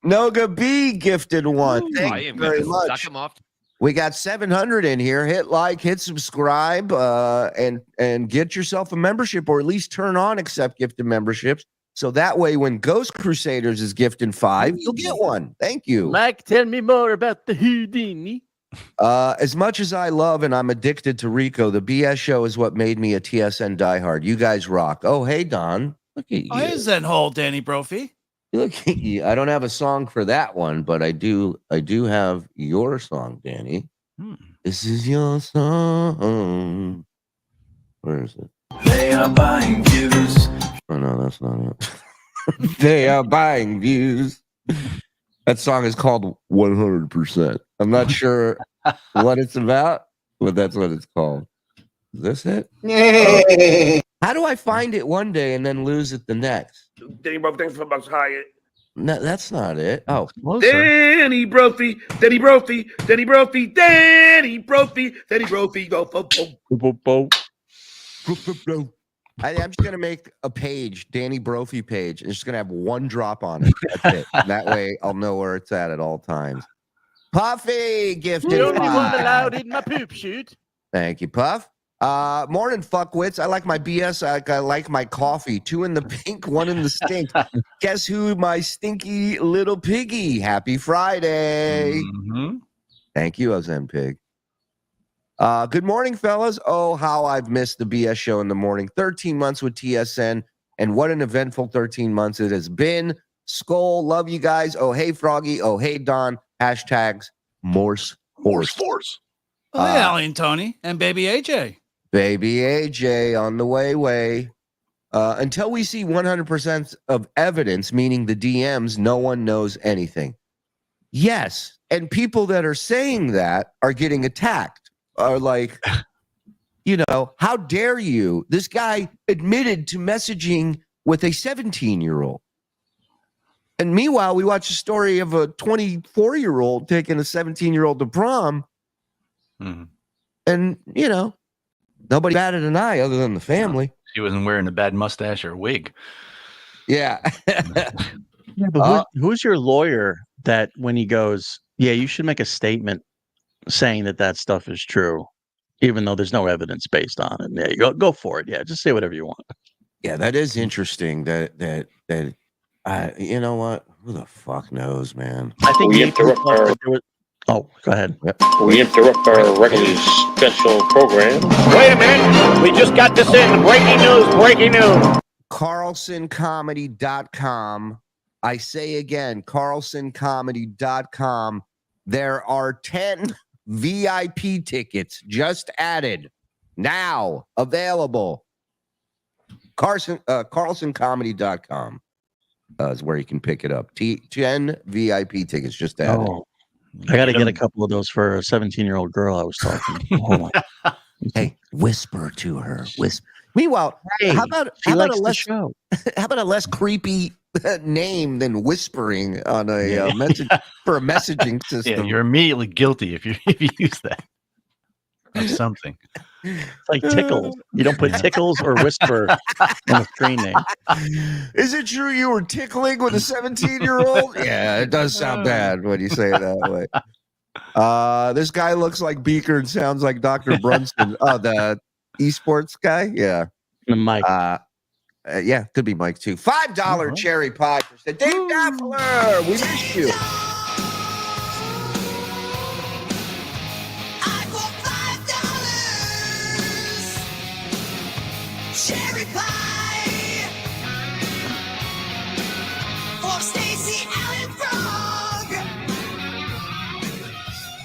Noga B gifted one. Thank you very much. Suck him off. We got 700 in here. Hit like, hit subscribe, and get yourself a membership, or at least turn on accept gifted memberships. So that way, when Ghost Crusaders is gifting 5, you'll get one. Thank you. Mike, tell me more about the Houdini. As much as I love and I'm addicted to Rico, the BS show is what made me a TSN diehard. You guys rock. Oh, hey, Don. Look at you. Hey, Zenhauser, Danny Brophy. Look at you. I don't have a song for that one, but I do have your song, Danny. This is your song. Where is it? They are buying views. Oh, no, that's not it. They are buying views. That song is called 100%. I'm not sure what it's about, but that's what it's called. Is this it? How do I find it one day and then lose it the next? Danny Brophy, thanks for $5 Hyatt. No, that's not it. Oh, Danny Brophy, Danny Brophy, Danny Brophy, Danny Brophy, Danny Brophy, go, I'm just gonna make a page, Danny Brophy page, and it's just gonna have one drop on it. That's it. And that way, I'll know where it's at all times. Puffy gifted. The only one allowed in my poop shoot. Thank you, Puff. Morning, fuckwits. I like my BS. I like my coffee. 2 in the pink, 1 in the stink. Guess who? My stinky little piggy. Happy Friday. Thank you, Ozen Pig. Good morning, fellas. Oh, how I've missed the BS show in the morning. 13 months with TSN, and what an eventful 13 months it has been. Skull, love you guys. Oh, hey, Froggy. Oh, hey, Don. Hashtags Morse Force. Oh, hey, Allie and Tony and baby AJ. Baby AJ on the way. Until we see 100% of evidence, meaning the DMs, no one knows anything. Yes, and people that are saying that are getting attacked. Are like, how dare you? This guy admitted to messaging with a 17-year-old. And meanwhile, we watch a story of a 24-year-old taking a 17-year-old to prom. And, nobody batted an eye other than the family. He wasn't wearing a bad mustache or wig. Yeah. Yeah, but who's your lawyer that when he goes, yeah, you should make a statement saying that stuff is true, even though there's no evidence based on it? Yeah, you go for it. Yeah, just say whatever you want. Yeah, that is interesting. That you know what? Who the fuck knows, man? I think we interrupt our. Oh, go ahead. We interrupt our regularly special program. Wait a minute. We just got this in. Breaking news. CarlsonComedy.com. I say again, CarlsonComedy.com. There are 10 VIP tickets just added. Now available. CarlsonComedy.com is where you can pick it up. 10 VIP tickets just added. Oh. I got to get a couple of those for a 17-year-old girl I was talking to. Oh, hey, whisper to her. Whisper. Meanwhile, how about a less creepy name than whispering on a message for a messaging system? Yeah, you're immediately guilty if you use that. Of something. It's like Tickles. You don't put Tickles or Whisper in the screen name. Is it true you were tickling with a 17-year-old? Yeah, it does sound bad when you say it that way. This guy looks like Beaker and sounds like Dr. Brunson. Oh, the esports guy? Yeah. Mike. Yeah, could be Mike too. $5 cherry pie. Dave Daffler, we miss you. Cherry pie for Stacy Allen Frog.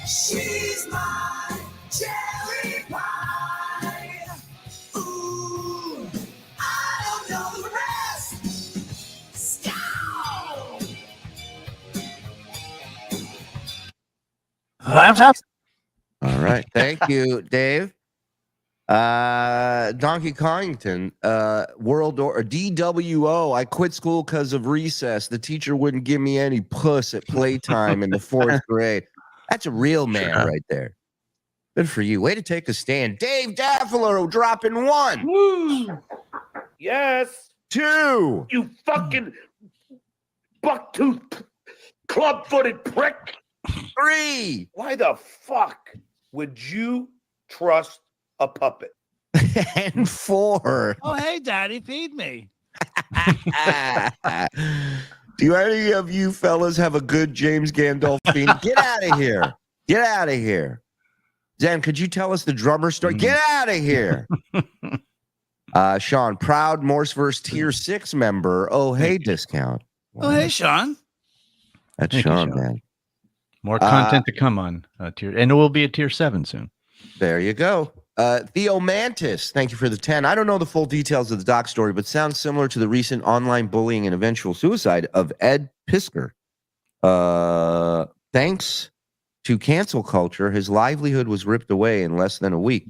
She's my cherry pie. Ooh, I don't know the rest. Scout. All right, thank you, Dave. Donkey Kongington, World or DWO. I quit school because of recess. The teacher wouldn't give me any puss at playtime in the 4th grade. That's a real man right there. Good for you. Way to take a stand. Dave Daffler dropping 1. Woo. Yes. 2. You fucking bucktooth club-footed prick. 3. Why the fuck would you trust a puppet? And 4. Oh, hey, Daddy, feed me. Do any of you fellas have a good James Gandolfini? Get out of here. Get out of here. Zen, could you tell us the drummer story? Get out of here. Sean, proud Morseverse Tier 6 member. Oh, hey, discount. Oh, hey, Sean. That's Thank you, Sean, Sean. man. More content to come on tier, and it will be a tier 7 soon. There you go. Theo Mantis, thank you for the 10. I don't know the full details of the doc story, but sounds similar to the recent online bullying and eventual suicide of Ed Pisker. Thanks to cancel culture, his livelihood was ripped away in less than a week.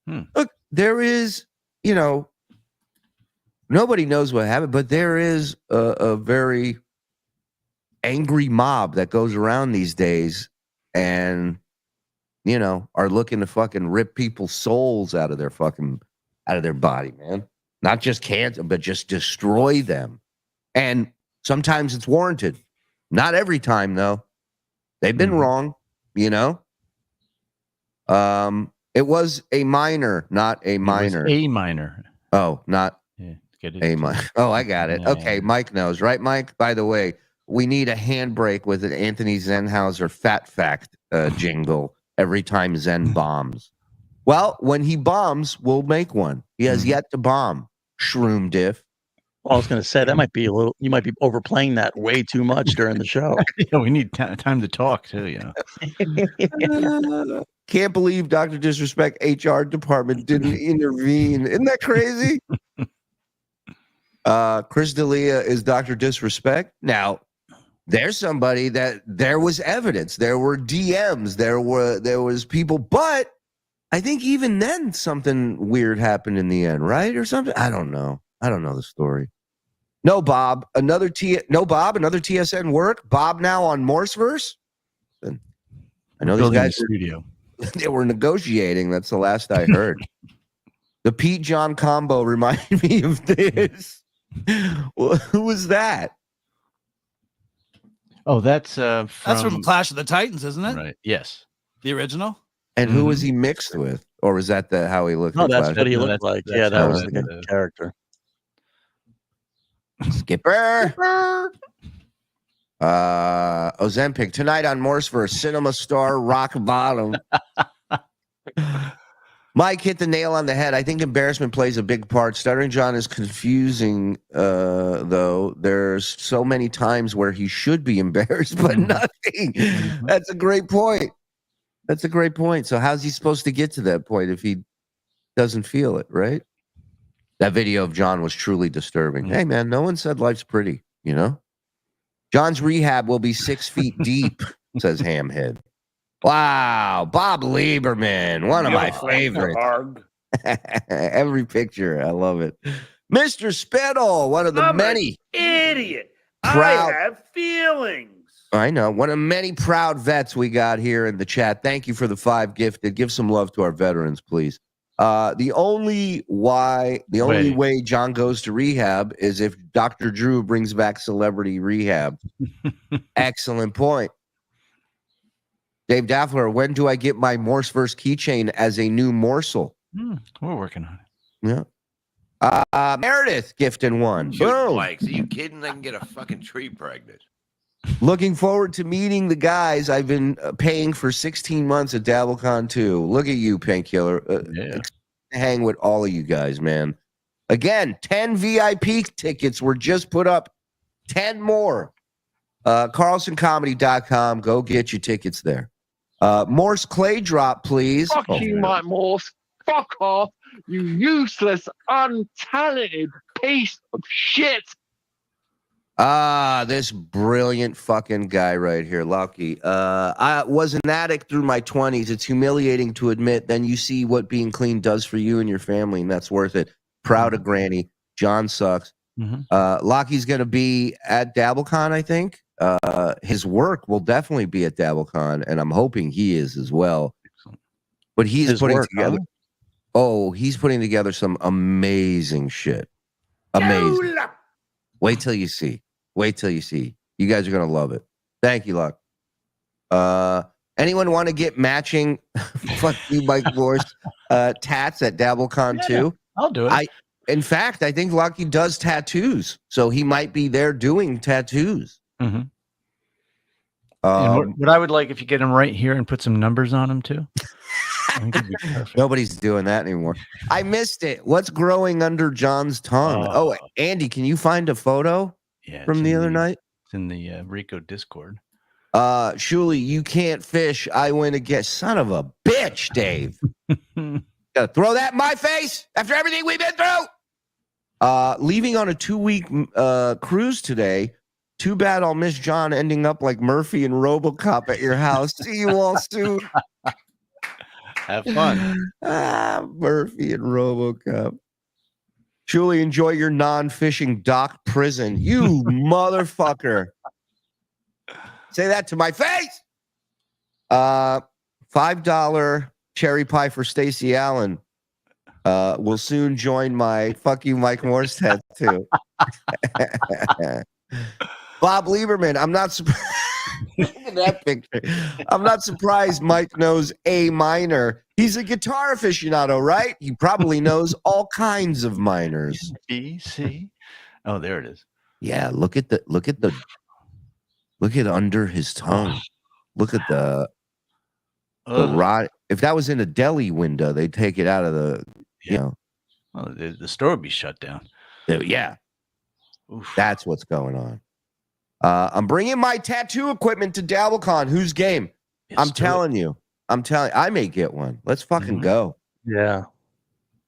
Look, there is, nobody knows what happened, but there is a very angry mob that goes around these days and are looking to fucking rip people's souls out of their body, man. Not just cancel, but just destroy them. And sometimes it's warranted. Not every time, though. They've been wrong, It was a minor, not a minor. A minor. Oh, not a minor. Oh, I got it. Okay, Mike knows, right, Mike? By the way, we need a handbrake with an Anthony Zenhauser Fat Fact jingle every time Zen bombs. Well, when he bombs, we'll make one. He has yet to bomb. Shroom diff. Well, I was going to say that might be you might be overplaying that way too much during the show. Yeah, we need time to talk too, Can't believe Dr. Disrespect HR department didn't intervene. Isn't that crazy? Chris D'Elia is Dr. Disrespect. Now, there's somebody that there was evidence. There were DMs. There was people, but I think even then something weird happened in the end, right? Or something. I don't know the story. No, Bob. Another TSN work. Bob now on Morseverse. I know these guys studio. They were negotiating. That's the last I heard. The Pete John combo reminded me of this. Well, who was that? Oh, that's from Clash of the Titans, isn't it? Right. Yes. The original. And who was he mixed with? Or was that how he looked? No, that's what he looked like. Yeah, that was the character. Skipper. Ozempic tonight on Morseverse, Cinema Star Rock Bottom. Mike hit the nail on the head. I think embarrassment plays a big part. Stuttering John is confusing, though. There's so many times where he should be embarrassed, but nothing. That's a great point. So how's he supposed to get to that point if he doesn't feel it, right? That video of John was truly disturbing. Hey, man, no one said life's pretty, John's rehab will be 6 feet deep, says Hamhead. Wow, Bob Lieberman, one of my favorites. Every picture, I love it. Mr. Spittle, one of the many idiot. Proud, I have feelings. I know, one of many proud vets we got here in the chat. Thank you for the 5 gifted. Give some love to our veterans, please. The only way John goes to rehab is if Dr. Drew brings back Celebrity Rehab. Excellent point. Dave Daffler, when do I get my Morseverse keychain as a new morsel? We're working on it. Yeah. Meredith gifting 1. Boom. Like, are you kidding? I can get a fucking tree pregnant. Looking forward to meeting the guys I've been paying for 16 months at DabbleCon 2. Look at you, Painkiller. Hang with all of you guys, man. Again, 10 VIP tickets were just put up. 10 more. CarlsonComedy.com. Go get your tickets there. Morse Clay Drop, please. Fuck you, Mike Morse. Fuck off, you useless, untalented piece of shit. This brilliant fucking guy right here, Lucky. I was an addict through my 20s. It's humiliating to admit. Then you see what being clean does for you and your family, and that's worth it. Proud of Granny. John sucks. Lockie's going to be at DabbleCon, I think. His work will definitely be at DabbleCon, and I'm hoping he is as well. But he's putting together. Oh, he's putting together some amazing shit. Amazing. Wait till you see. You guys are going to love it. Thank you, Luck. Anyone want to get matching fuck you, Mike Morse tats at DabbleCon too? I'll do it. In fact, I think Lucky does tattoos, so he might be there doing tattoos. Mm-hmm. And what I would like if you get him right here and put some numbers on him too. I think it'd be perfect. Nobody's doing that anymore. I missed it. What's growing under John's tongue? Oh, Andy, can you find a photo from the other night? It's in the Rico Discord. Shuli, you can't fish. I win again. Son of a bitch, Dave. Gotta throw that in my face after everything we've been through. Leaving on a 2-week cruise today. Too bad I'll miss John ending up like Murphy and RoboCop at your house. See you all soon. Have fun. Murphy and RoboCop. Shuli, enjoy your non-fishing dock prison. You motherfucker. Say that to my face. $5 cherry pie for Stacey Allen. Will soon join my fuck you, Mike Morse tattoo. Bob Lieberman, I'm not surprised. Look at that picture. I'm not surprised Mike knows A minor. He's a guitar aficionado, right? He probably knows all kinds of minors. B, C. Oh, there it is. Yeah, look at under his tongue. Look at the rod. If that was in a deli window, they'd take it out of the, Well, the store would be shut down. Yeah. Oof. That's what's going on. I'm bringing my tattoo equipment to DabbleCon. Whose game? I'm telling you. I may get one. Let's fucking go. Yeah.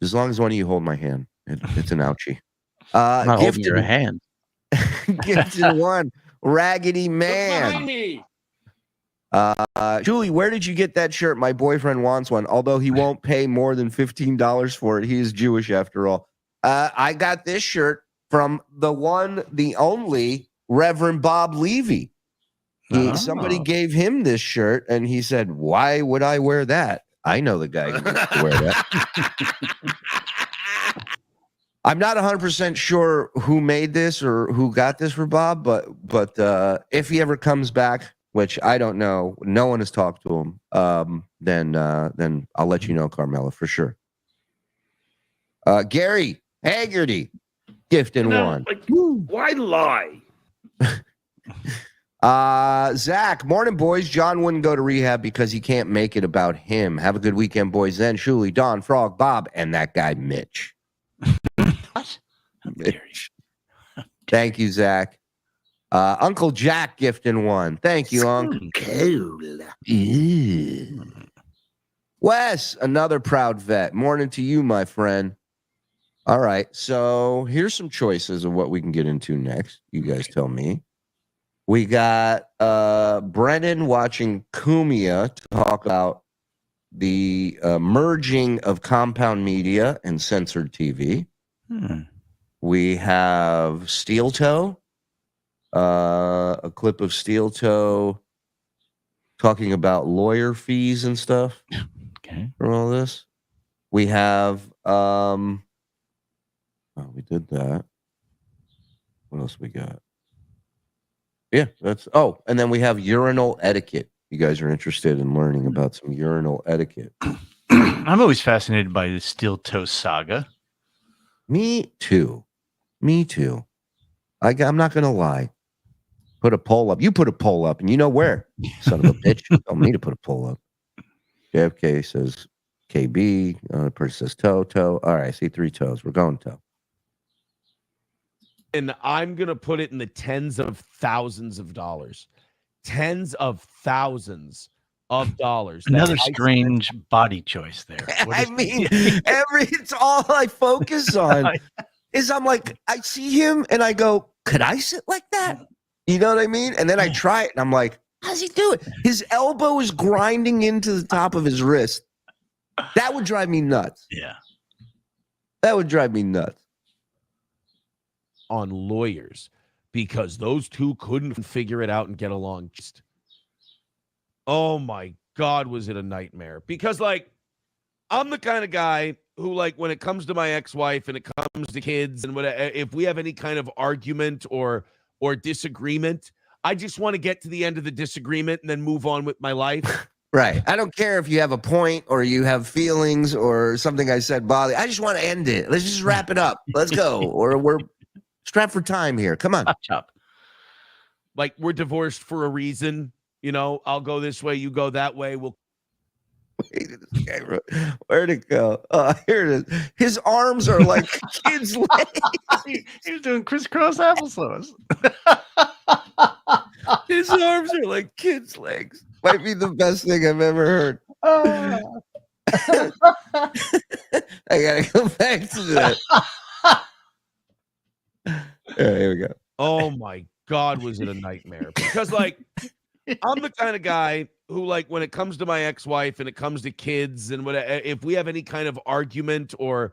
As long as one of you hold my hand. It's an ouchie. I'm not holding your hand. Gifted one. Raggedy Man. Julie, where did you get that shirt? My boyfriend wants one, although he won't pay more than $15 for it. He is Jewish after all. I got this shirt from the only Reverend Bob Levy. Somebody gave him this shirt, and he said, "Why would I wear that? I know the guy who used to wear that." I'm not 100% sure who made this or who got this for Bob, but if he ever comes back, which I don't know, no one has talked to him, then I'll let you know, Carmela, for sure. Gary Haggerty, gifting one. Why lie? Zach, morning, boys. John wouldn't go to rehab because he can't make it about him. Have a good weekend, boys. Then Shuli, Don, Frog, Bob, and that guy Mitch. What? Mitch. Thank you, Zach. Uncle Jack gifting one. Thank you, Uncle. Wes, another proud vet. Morning to you, my friend. All right, so here's some choices of what we can get into next. You guys tell me. We got Brennan watching Kumia to talk about the merging of compound media and censored TV. We have Steel Toe, a clip of Steel Toe talking about lawyer fees and stuff. Okay. For all this. We have we did that. What else we got? Yeah, and then we have urinal etiquette. You guys are interested in learning about some urinal etiquette. I'm always fascinated by the Steel Toe saga. Me too. I'm not going to lie. Put a poll up. You put a poll up, and you know where. Son of a bitch. Tell me to put a poll up. JFK says KB. Another person says toe. All right, I see 3 toes. We're going toe. And I'm going to put it in the tens of thousands of dollars. Tens of thousands of dollars. Another strange body choice there. I mean, it's all I focus on is I'm like, I see him and I go, could I sit like that? You know what I mean? And then I try it and I'm like, how's he do it? His elbow is grinding into the top of his wrist. That would drive me nuts. Yeah. That would drive me nuts. On lawyers, because those two couldn't figure it out and get along. Oh my God, was it a nightmare? Because I'm the kind of guy who, when it comes to my ex-wife and it comes to kids and if we have any kind of argument or disagreement, I just want to get to the end of the disagreement and then move on with my life. Right. I don't care if you have a point or you have feelings or something I said bothers. I just want to end it. Let's just wrap it up. Let's go. Or we're strapped for time here. Come on. Chop. Like, we're divorced for a reason. You know, I'll go this way, you go that way. We'll. Where'd it go? Oh, here it is. His arms are like kids' legs. He's doing crisscross applesauce. His arms are like kids' legs. Might be the best thing I've ever heard. I gotta go back to that. Here we go. Oh my God, was it a nightmare? Because like, I'm the kind of guy who, like, when it comes to my ex-wife and it comes to kids and what, if we have any kind of argument or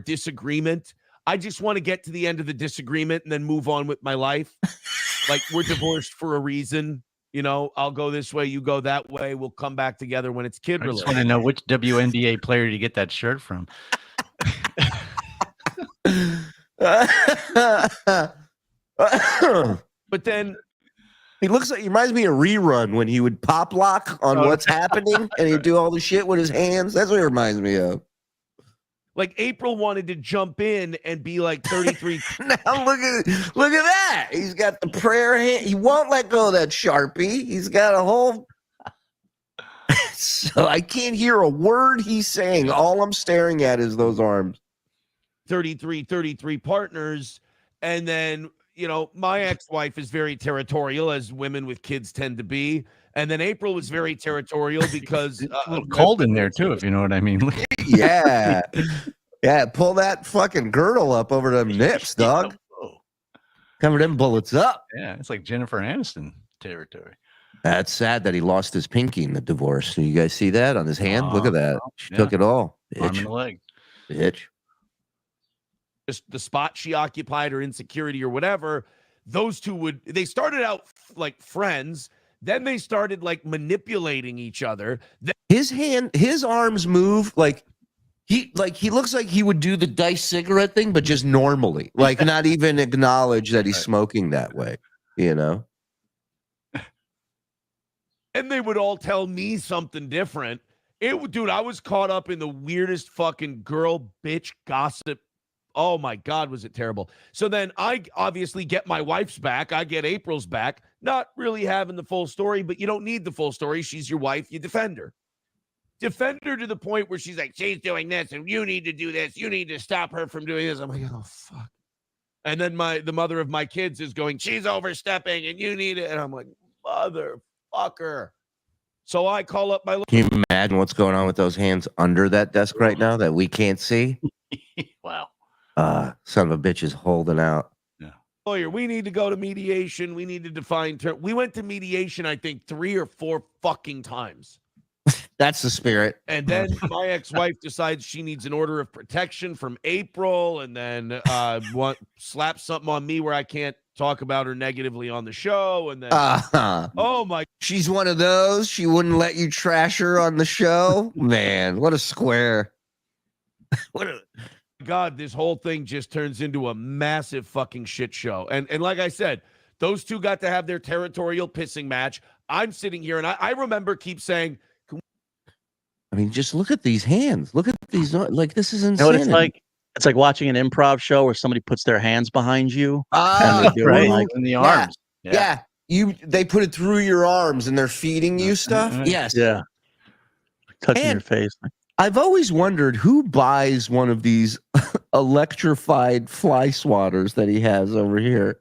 disagreement, I just want to get to the end of the disagreement and then move on with my life. Like, we're divorced for a reason. You know, I'll go this way, you go that way. We'll come back together when it's kid I related. just want to know which WNBA player did you get that shirt from? But then he looks like, he reminds me of Rerun when he would pop lock on what's happening and he'd do all the shit with his hands. That's what he reminds me of. Like, April wanted to jump in and be like 33. Now look at that. He's got the prayer hand. He won't let go of that Sharpie. He's got a whole. So I can't hear a word he's saying. All I'm staring at is those arms. 33 partners. And then, you know, my ex-wife is very territorial, as women with kids tend to be. And then April was very territorial because it's a little cold in there too, if you know what I mean. Yeah. Yeah, pull that fucking girdle up over them nips, dog. Cover them bullets up. Yeah, it's like Jennifer Aniston territory. That's sad that he lost his pinky in the divorce. You guys see that on his hand? Look at that. She took it all. Arm and leg. Bitch. Just the spot she occupied or insecurity or whatever, those two they started out like friends. Then they started like manipulating each other. His arms move like he looks like he would do the dice cigarette thing, but just normally, like not even acknowledge that he's smoking that way, you know? And they would all tell me something different. Dude, I was caught up in the weirdest fucking girl bitch gossip. Oh my God, was it terrible? So then I obviously get my wife's back. I get April's back. Not really having the full story, but you don't need the full story. She's your wife. You defend her. Defend her to the point where she's like, she's doing this and you need to do this. You need to stop her from doing this. I'm like, oh, fuck. And then the mother of my kids is going, she's overstepping and you need it. And I'm like, motherfucker. So I call up my... Can you imagine what's going on with those hands under that desk right now that we can't see? Wow. Son of a bitch is holding out. Lawyer, we need to go to mediation. We need to define terms. We went to mediation, I think, 3 or 4 fucking times. That's the spirit. And then my ex-wife decides she needs an order of protection from April, and then slap something on me where I can't talk about her negatively on the show. And then, oh my, she's one of those. She wouldn't let you trash her on the show. Man, what a square. What a God, this whole thing just turns into a massive fucking shit show. And like I said, those two got to have their territorial pissing match. I'm sitting here and I remember keep saying, I mean, just look at these hands. Look at these. Like, this is insane. You know what it's like? It's like watching an improv show where somebody puts their hands behind you. Right. Like, in the arms. Yeah. They put it through your arms and they're feeding you stuff. Yes. Yeah. Touching your face. I've always wondered who buys one of these electrified fly swatters that he has over here.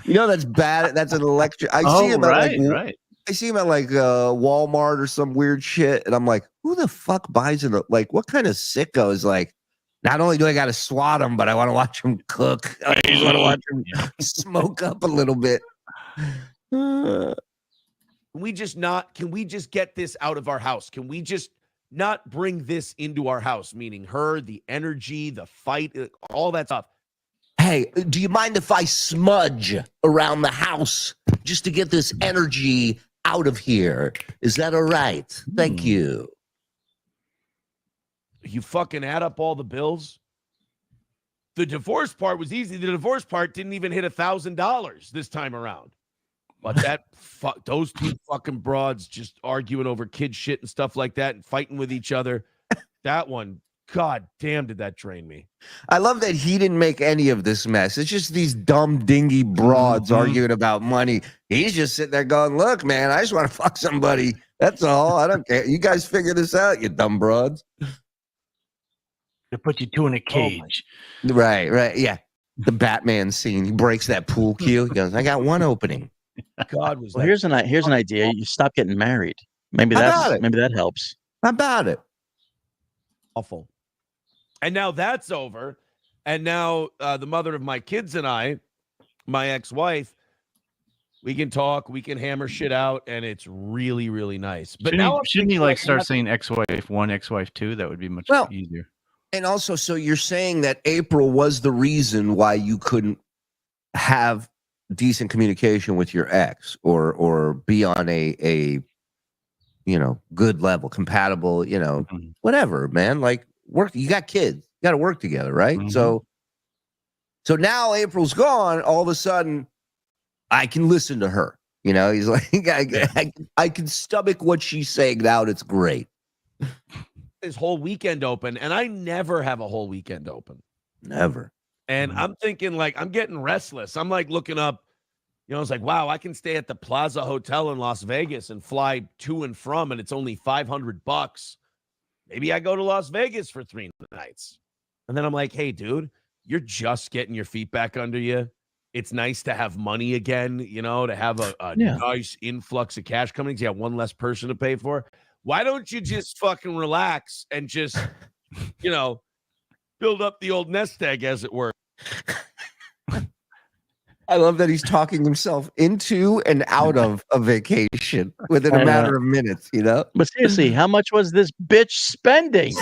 You know, that's bad. That's an electric. I see him at I see him at like Walmart or some weird shit. And I'm like, who the fuck buys it? Like, what kind of sicko is like, not only do I got to swat him, but I want to watch him cook. I just want to watch him smoke up a little bit. Can we just get this out of our house? Can we just not bring this into our house? Meaning her, the energy, the fight, all that stuff. Hey, do you mind if I smudge around the house just to get this energy out of here? Is that all right? Thank you. You fucking add up all the bills. The divorce part was easy. The divorce part didn't even hit $1,000 this time around. But those two fucking broads just arguing over kid shit and stuff like that and fighting with each other. That one, god damn, did that drain me. I love that he didn't make any of this mess. It's just these dumb dingy broads arguing about money. He's just sitting there going, look, man, I just want to fuck somebody. That's all. I don't care. You guys figure this out, you dumb broads. They put you two in a cage. Right. Yeah. The Batman scene. He breaks that pool cue. He goes, I got one opening. God was well, here's an idea. You stop getting married. Maybe that helps. How about it? Awful. And now that's over. And now the mother of my kids and I, my ex-wife, we can talk, we can hammer shit out, and it's really, really nice. But shouldn't he like start saying ex-wife 1, ex-wife 2? That would be much easier. And also, so you're saying that April was the reason why you couldn't have decent communication with your ex or be on a good level, compatible, whatever, man. Like work, you got kids, you got to work together, right? So now April's gone. All of a sudden, I can listen to her. He's like, I can stomach what she's saying now. It's great. His whole weekend open, and I never have a whole weekend open. Never. And I'm thinking, like, I'm getting restless. I'm like looking up, it's like, wow, I can stay at the Plaza Hotel in Las Vegas and fly to and from, and it's only $500. Maybe I go to Las Vegas for 3 nights. And then I'm like, hey, dude, you're just getting your feet back under you. It's nice to have money again, to have a nice influx of cash coming. You have one less person to pay for. Why don't you just fucking relax and just, build up the old nest egg, as it were? I love that he's talking himself into and out of a vacation within a matter of minutes, But seriously, how much was this bitch spending?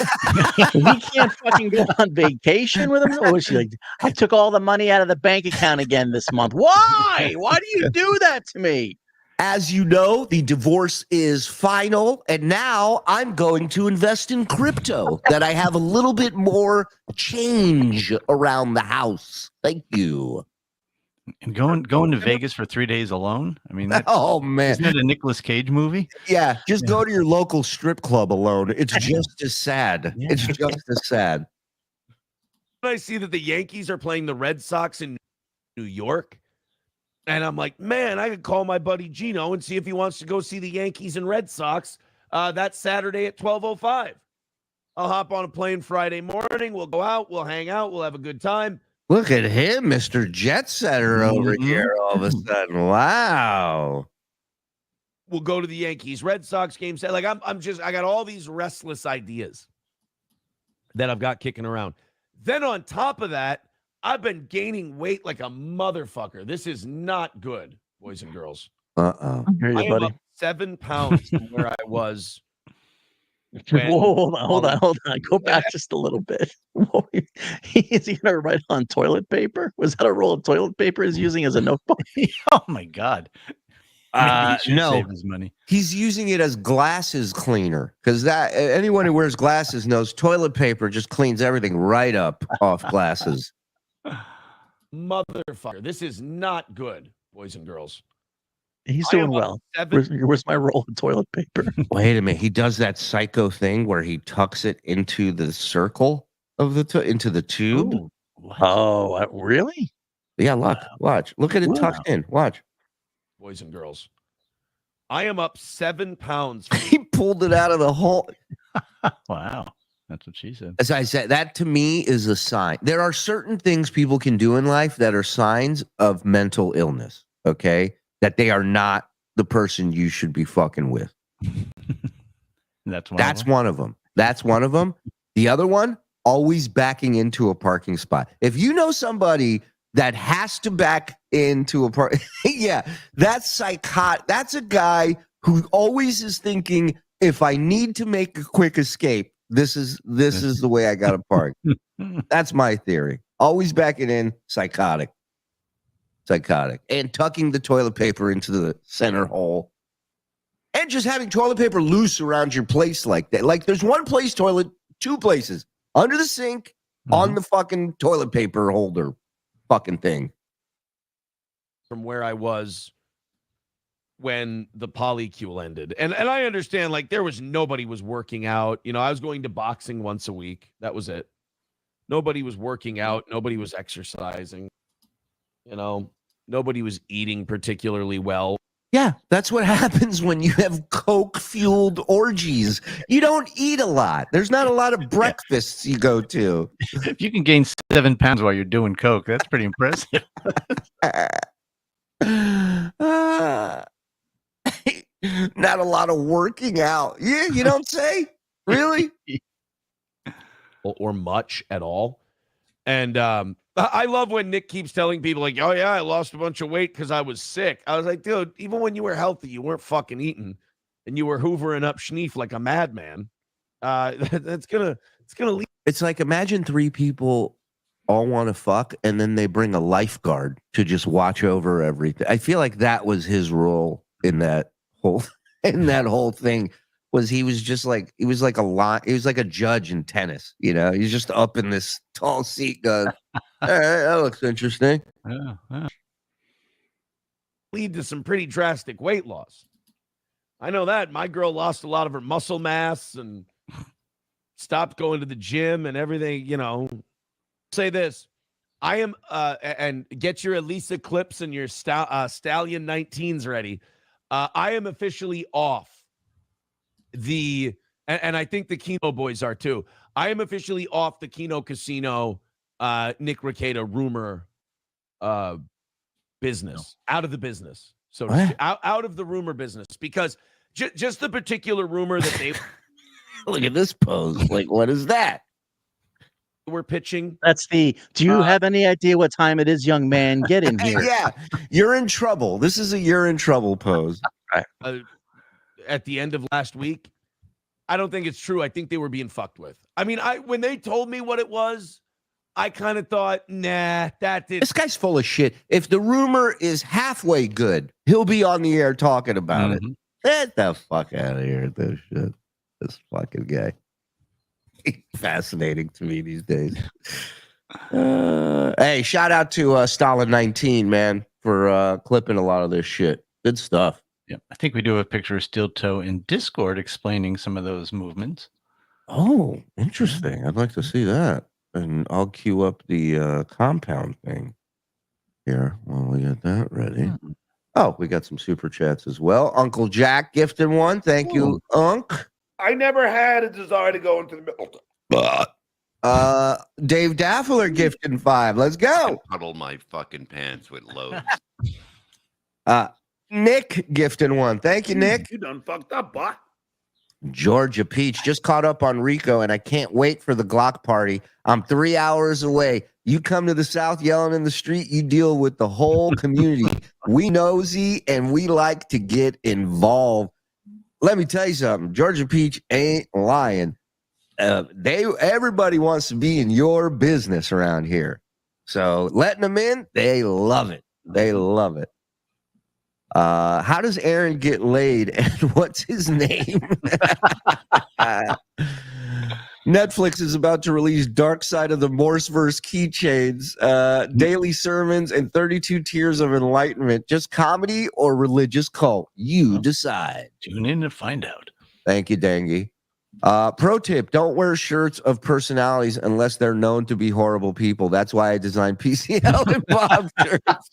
He can't fucking go on vacation with him. Or was she like, I took all the money out of the bank account again this month? Why? Why do you do that to me? As you know, the divorce is final, and now I'm going to invest in crypto that I have a little bit more change around the house. Thank you. And going to Vegas for 3 days alone? I mean, oh man, isn't it a Nicolas Cage movie? Yeah, just go to your local strip club alone. It's just as sad. Yeah. It's just as sad. I see that the Yankees are playing the Red Sox in New York. And I'm like, man, I could call my buddy Gino and see if he wants to go see the Yankees and Red Sox that Saturday at 12:05. I'll hop on a plane Friday morning. We'll go out. We'll hang out. We'll have a good time. Look at him, Mr. Jet Setter over here all of a sudden. Wow. We'll go to the Yankees Red Sox game. Like I got all these restless ideas that I've got kicking around. Then on top of that, I've been gaining weight like a motherfucker. This is not good, boys and girls. Uh-oh. I am up 7 pounds from where I was. Whoa, hold on. Go back just a little bit. Is he going to write on toilet paper? Was that a roll of toilet paper he's using as a notebook? Oh, my God. No, save his money. He's using it as glasses cleaner because that anyone who wears glasses knows toilet paper just cleans everything right up off glasses. Motherfucker, this is not good, boys and girls. He's doing well. Where's my roll of toilet paper? Wait a minute. He does that psycho thing where he tucks it into the circle of into the tube. Oh, really? Yeah, watch. Look at it tucked in. Watch. Boys and girls, I am up 7 pounds. He pulled it out of the hole. Wow. That's what she said. As I said, that to me is a sign. There are certain things people can do in life that are signs of mental illness, okay? That they are not the person you should be fucking with. That's one of them. That's one of them. The other one, always backing into a parking spot. If you know somebody that has to back into a park, yeah, that's psychotic. That's a guy who always is thinking, if I need to make a quick escape, this is the way I got to park. That's my theory. Always backing in, psychotic. And tucking the toilet paper into the center hole. And just having toilet paper loose around your place like that. Like there's one place toilet, 2 places. Under the sink, on the fucking toilet paper holder fucking thing. From where I was when the polycule ended. And I understand, like, nobody was working out. You know, I was going to boxing once a week. That was it. Nobody was working out. Nobody was exercising. You know, nobody was eating particularly well. Yeah, that's what happens when you have coke-fueled orgies. You don't eat a lot. There's not a lot of breakfasts you go to. If you can gain 7 pounds while you're doing coke, that's pretty impressive. Not a lot of working out. Yeah, you don't say? Really? Or much at all. And I love when Nick keeps telling people, like, oh, yeah, I lost a bunch of weight because I was sick. I was like, dude, even when you were healthy, you weren't fucking eating. And you were hoovering up schneef like a madman. It's gonna leave. It's like, imagine 3 people all want to fuck, and then they bring a lifeguard to just watch over everything. I feel like that was his role in that whole thing. He was like a judge in tennis, you know. He's just up in this tall seat going, all right, that looks interesting. Yeah. Lead to some pretty drastic weight loss. I know that. My girl lost a lot of her muscle mass and stopped going to the gym and everything, you know. Say this. I am and get your Elisa clips and your Stallion 19s ready. I am officially off and I think the Keno boys are too. I am officially off the Keno Casino Nick Rekieta rumor business. Out of the business. So out of the rumor business, because just the particular rumor that they look at this pose. Like, what is that? We're pitching. That's do you have any idea what time it is, young man? Get in here. Yeah, you're in trouble. This is a you're in trouble pose. At the end of last week, I don't think it's true. I think they were being fucked with. I mean, when they told me what it was, I kind of thought, nah, that did. This guy's full of shit. If the rumor is halfway good, he'll be on the air talking about it. Get the fuck out of here with this shit. This fucking guy. Fascinating to me these days. Hey, shout out to Stalin 19, man, for clipping a lot of this shit. Good stuff. Yeah, I think we do have a picture of Steel Toe in Discord explaining some of those movements. Oh, interesting. I'd like to see that. And I'll queue up the compound thing here while we get that ready. Oh, we got some super chats as well. Uncle Jack gifted one. Thank you, Unc. I never had a desire to go into the middle. Dave Daffler gifted 5. Let's go. Puddle my fucking pants with loads. Nick gifted 1. Thank you, Nick. You done fucked up, boy. Georgia Peach just caught up on Rico, and I can't wait for the Glock party. I'm 3 hours away. You come to the South yelling in the street, you deal with the whole community. We nosy and we like to get involved. Let me tell you something. Georgia Peach ain't lying. Everybody wants to be in your business around here. So letting them in, they love it. They love it. How does Aaron get laid, and what's his name? Netflix is about to release Dark Side of the Morseverse keychains, daily sermons, and 32 Tiers of Enlightenment. Just comedy or religious cult? You decide. Tune in to find out. Thank you, Dangy. Pro tip, don't wear shirts of personalities unless they're known to be horrible people. That's why I designed PCL and Bob shirts.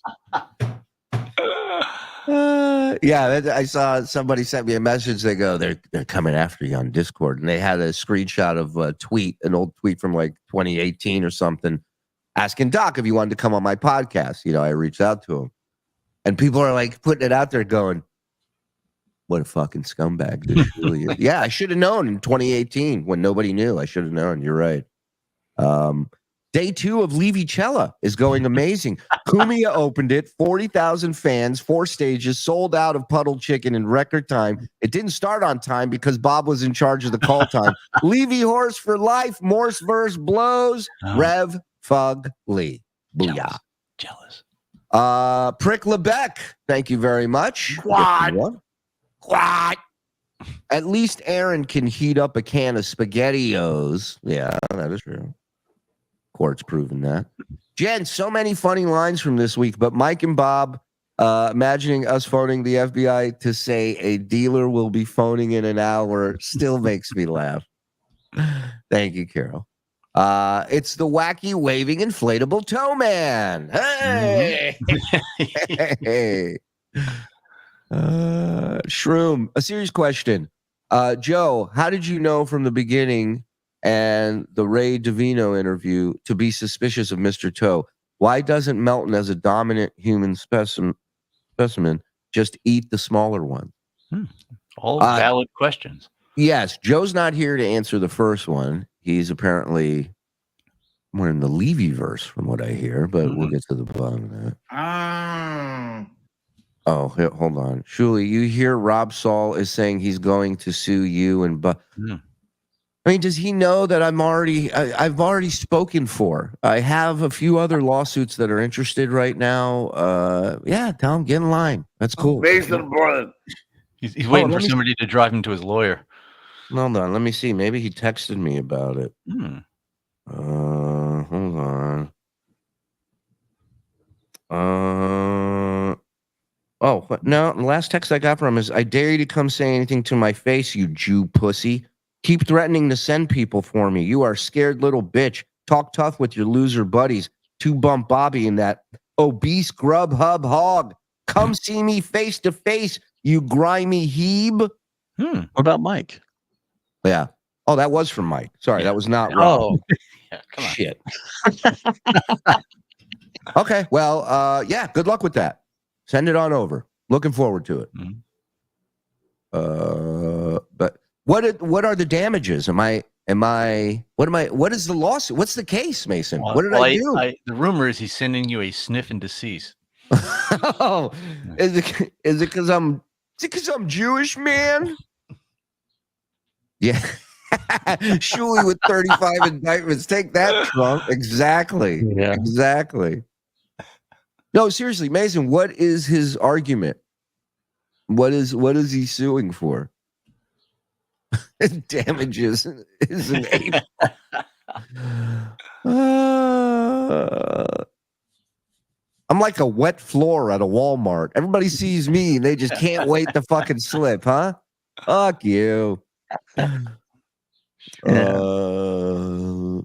I saw somebody sent me a message. They go, they're coming after you on Discord, and they had a screenshot of a tweet, an old tweet from like 2018 or something, asking Doc if you wanted to come on my podcast. You know, I reached out to him, and people are like putting it out there, going, "What a fucking scumbag this really is." Yeah, I should have known in 2018 when nobody knew. I should have known. You're right. Day 2 of Levicella is going amazing. Kumia opened it, 40,000 fans, 4 stages, sold out of puddle chicken in record time. It didn't start on time because Bob was in charge of the call time. Levy horse for life, Morse verse blows, Rev Fug Lee. Booyah. Jealous. Prick Lebec, thank you very much. Quad. At least Aaron can heat up a can of SpaghettiOs. Yeah, that is true. Court's proven that. Jen, so many funny lines from this week, but Mike and Bob Imagining us phoning the FBI to say a dealer will be phoning in an hour still makes me laugh. Thank you, Carol. It's the wacky waving inflatable toe man. Hey, hey. Shroom. A serious question. Joe, how did you know from the beginning and the Ray Davino interview to be suspicious of Mr. Toe? Why doesn't Melton, as a dominant human specimen, just eat the smaller one? All valid questions. Yes, Joe's not here to answer the first one. He's apparently more in the Levy-verse from what I hear, but we'll get to the bottom of that. Oh, here, hold on. Shuli, you hear Rob Saul is saying he's going to sue you and I mean, does he know that I've already spoken for? I have a few other lawsuits that are interested right now. Yeah, tell him, get in line. That's cool. Mason brother. He's waiting for somebody to drive him to his lawyer. Hold on, let me see. Maybe he texted me about it. Hold on. No, the last text I got from him is, I dare you to come say anything to my face, you Jew pussy. Keep threatening to send people for me. You are a scared little bitch. Talk tough with your loser buddies. Two-bump Bobby and that obese grub hub hog. Come see me face to face, you grimy heeb. What about Mike? Yeah. Oh, that was from Mike. Sorry, that was not Rob. Oh, yeah, come on. Shit. Okay, well, yeah, good luck with that. Send it on over. Looking forward to it. But what are the damages? What is the lawsuit? What's the case, Mason? What did I do? The rumor is he's sending you a sniff and decease. Oh, is it because I'm Jewish, man? Yeah. Shuli with 35 indictments. Take that, Trump. Exactly. Yeah. Exactly. No, seriously, Mason, what is his argument? What is he suing for? Damages is an ape. I'm like a wet floor at a Walmart. Everybody sees me and they just can't wait to fucking slip, huh? Fuck you.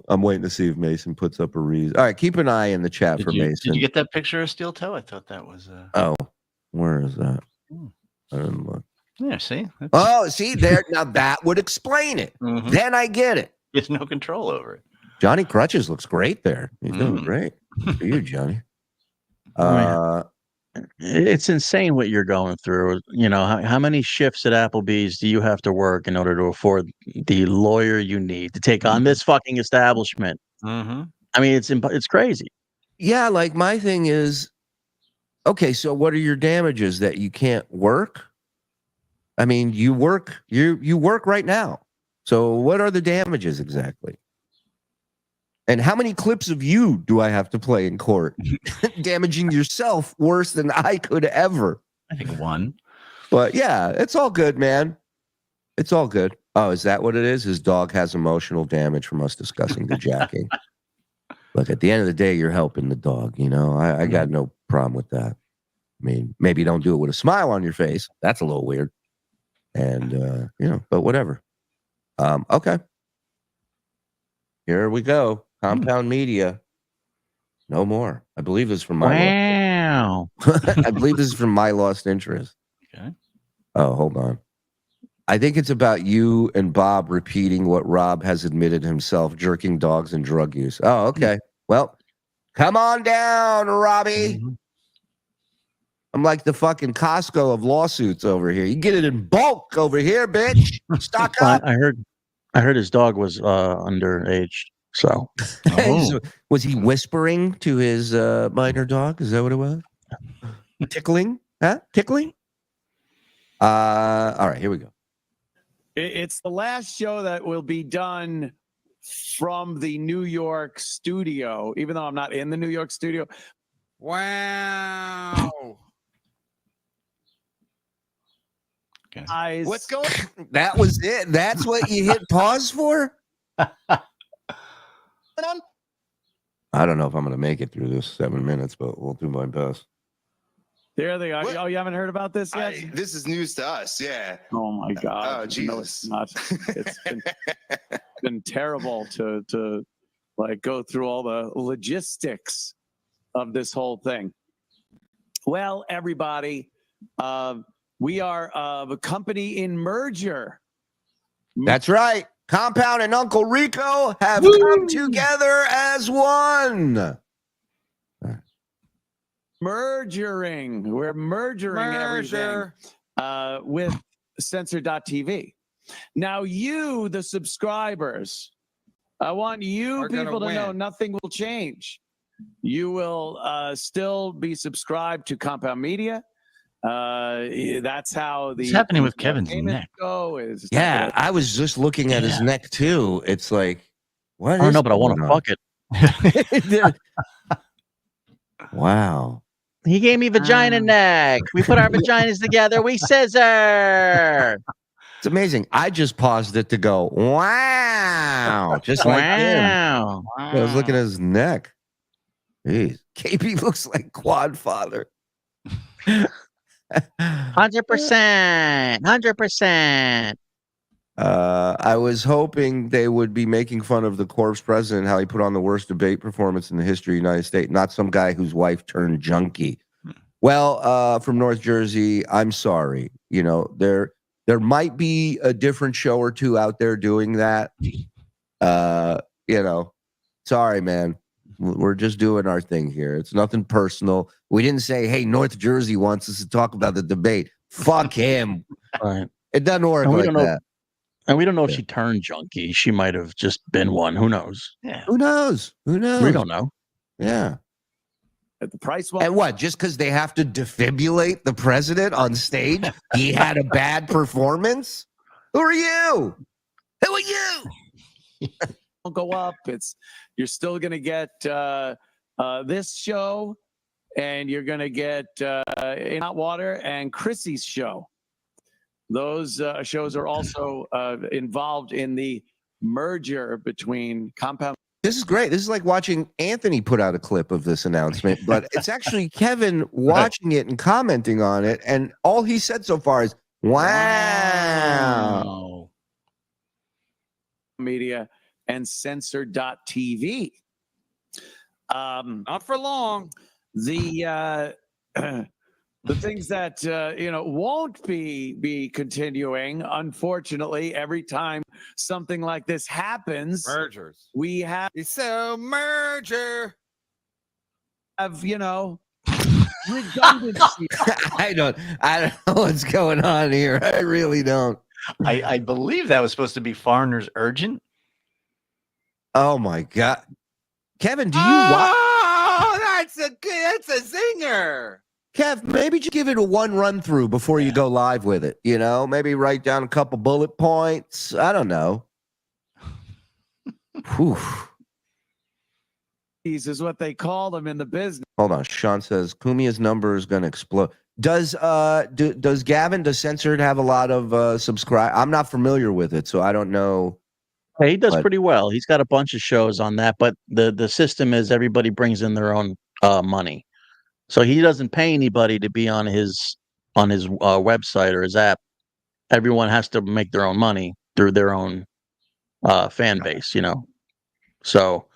I'm waiting to see if Mason puts up a reason. All right, keep an eye in the chat for Mason. Did you get that picture of Steel Toe? I thought that was. Oh, where is that? I didn't look. Yeah, see. Oh, see there. Now that would explain it. Then I get it. He has no control over it. Johnny Crutches looks great there. He's doing great. Good for you, Johnny. It's insane what you're going through. You know, how many shifts at Applebee's do you have to work in order to afford the lawyer you need to take on this fucking establishment? I mean, it's crazy. Yeah, like my thing is, okay, so what are your damages that you can't work? I mean, you work right now. So what are the damages exactly? And how many clips of you do I have to play in court? Damaging yourself worse than I could ever. I think one. But yeah, it's all good, man. It's all good. Oh, is that what it is? His dog has emotional damage from us discussing the jacking. Look, at the end of the day, you're helping the dog. You know, I got no problem with that. I mean, maybe you don't do it with a smile on your face. That's a little weird. And, you know, but whatever. Okay. Here we go. Compound Media. No more. I believe this is from my I believe this is from My Lost Interest. Okay. Oh, hold on. I think it's about you and Bob repeating what Rob has admitted himself, jerking dogs and drug use. Oh, okay. Well, come on down, Robbie. I'm like the fucking Costco of lawsuits over here. You get it in bulk over here, bitch. Stock up. I heard his dog was underage. So was he whispering to his minor dog? Is that what it was? Tickling? Huh? Tickling? All right, here we go. It's the last show that will be done from the New York studio, even though I'm not in the New York studio. Wow. Okay. What's going on? That was it. That's what you hit pause for? I don't know if I'm going to make it through this 7 minutes, but we'll do my best. There they are. Oh, you haven't heard about this yet? This is news to us. Yeah. Oh my God. Oh, Jesus. No, it's not. It's been terrible to like go through all the logistics of this whole thing. Well, everybody, we are a company in merger. That's right. Compound and Uncle Rico have come together as one. Mergering. We're mergering everything with Censor.tv. Now, you, the subscribers, I want you people to know nothing will change. You will still be subscribed to Compound Media. That's how the What's happening with Kevin's neck? Show is. Yeah, I was just looking at his neck too. It's like, what? I don't know, but I want to fuck it. Wow. He gave me vagina neck. We put our vaginas together. We scissor. It's amazing. I just paused it to go, wow. Just like him. Wow. I was looking at his neck. Jeez. KP looks like Quad Father. 100%. 100%. I was hoping they would be making fun of the corpse president, how he put on the worst debate performance in the history of the United States, not some guy whose wife turned junkie. Well, from North Jersey, I'm sorry. You know, there might be a different show or two out there doing that. You know, sorry, man. We're just doing our thing here. It's nothing personal. We didn't say, hey, North Jersey wants us to talk about the debate. Fuck him. Right. It doesn't work like that. And we don't know if she turned junkie. She might have just been one. Who knows? Yeah. Who knows? Who knows? We don't know. Yeah. At the price. And what? Just because they have to defibrillate the president on stage, he had a bad performance? Who are you? Who are you? Don't go up. You're still going to get this show, and you're going to get In Hot Water and Chrissy's show. Those shows are also involved in the merger between Compound. This is great. This is like watching Anthony put out a clip of this announcement, but it's actually Kevin watching it and commenting on it, and all he said so far is, wow. Media and Censor.tv. Not for long. The things that won't be continuing, unfortunately, every time something like this happens, Mergers. We have merger. Redundancy. I don't know what's going on here. I really don't. I believe that was supposed to be Foreigner's Urgent. Oh my God. Kevin, do you watch? Oh, that's a zinger. Kev, maybe just give it a one run through before you go live with it. You know, maybe write down a couple bullet points. I don't know. Whew. These is what they call them in the business. Hold on. Sean says Kumia's number is going to explode. Does Censored have a lot of subscribe? I'm not familiar with it, so I don't know. Hey, he does pretty well. He's got a bunch of shows on that, but the system is everybody brings in their own money. So he doesn't pay anybody to be on his website or his app. Everyone has to make their own money through their own fan base, So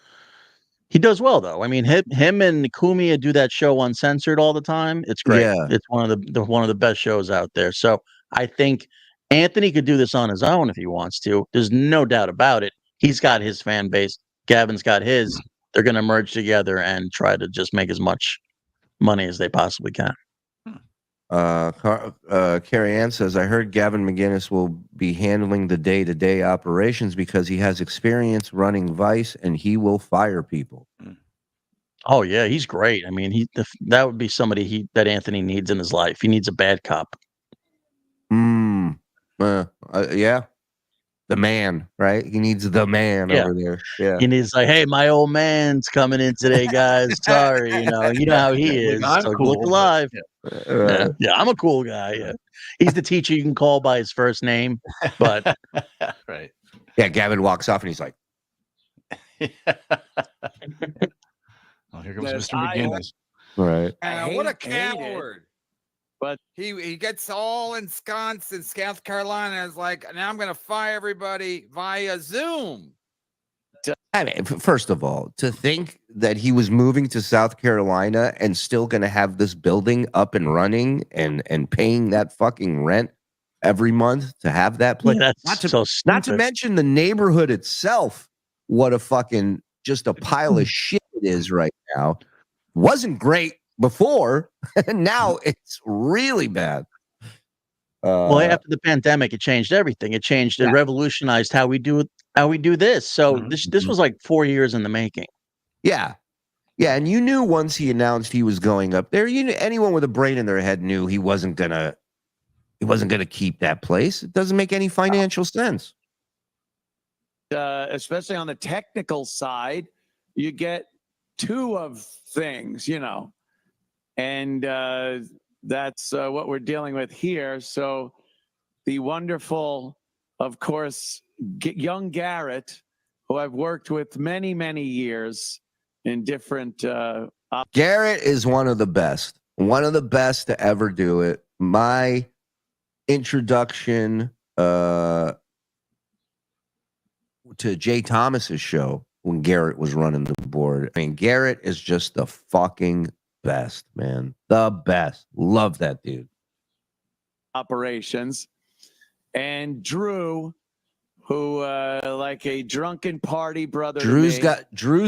he does well, though. I mean, him and Kumia do that show Uncensored all the time. It's great. Yeah. It's one of the best shows out there. So I think Anthony could do this on his own if he wants to. There's no doubt about it. He's got his fan base. Gavin's got his. They're going to merge together and try to just make as much money as they possibly can. Carrie Ann says, I heard Gavin McGinnis will be handling the day-to-day operations because he has experience running Vice and he will fire people. Oh yeah, he's great. I mean, that would be somebody that Anthony needs in his life. He needs a bad cop. Yeah. The man, right? He needs the man over there. Yeah. And he's like, hey, my old man's coming in today, guys. Sorry, you know how he is. So cool, look alive. Yeah, I'm a cool guy. Yeah. He's the teacher you can call by his first name, but right. Yeah, Gavin walks off and he's like, oh, here comes Mr. McGinnis. Right. What a coward. But he gets all ensconced in South Carolina and is like, now I'm going to fire everybody via Zoom. I mean, first of all, to think that he was moving to South Carolina and still going to have this building up and running and paying that fucking rent every month to have that place. Yeah, not to mention the neighborhood itself. What a fucking just a pile of shit it is right now. Wasn't great before, and now it's really bad. Well, after the pandemic, it changed everything. It changed, it revolutionized how we do this. So this was like 4 years in the making. Yeah. Yeah, and you knew once he announced he was going up there, you knew, anyone with a brain in their head knew he wasn't gonna keep that place. It doesn't make any financial sense. Especially on the technical side, you get two of things, and that's what we're dealing with here. So the wonderful, of course, young Garrett, who I've worked with many, many years in different. Garrett is one of the best to ever do it. My introduction to Jay Thomas's show when Garrett was running the board. I mean, Garrett is just the fucking best, man. The best. Love that dude. Operations. And Drew, who like a drunken party brother. Drew's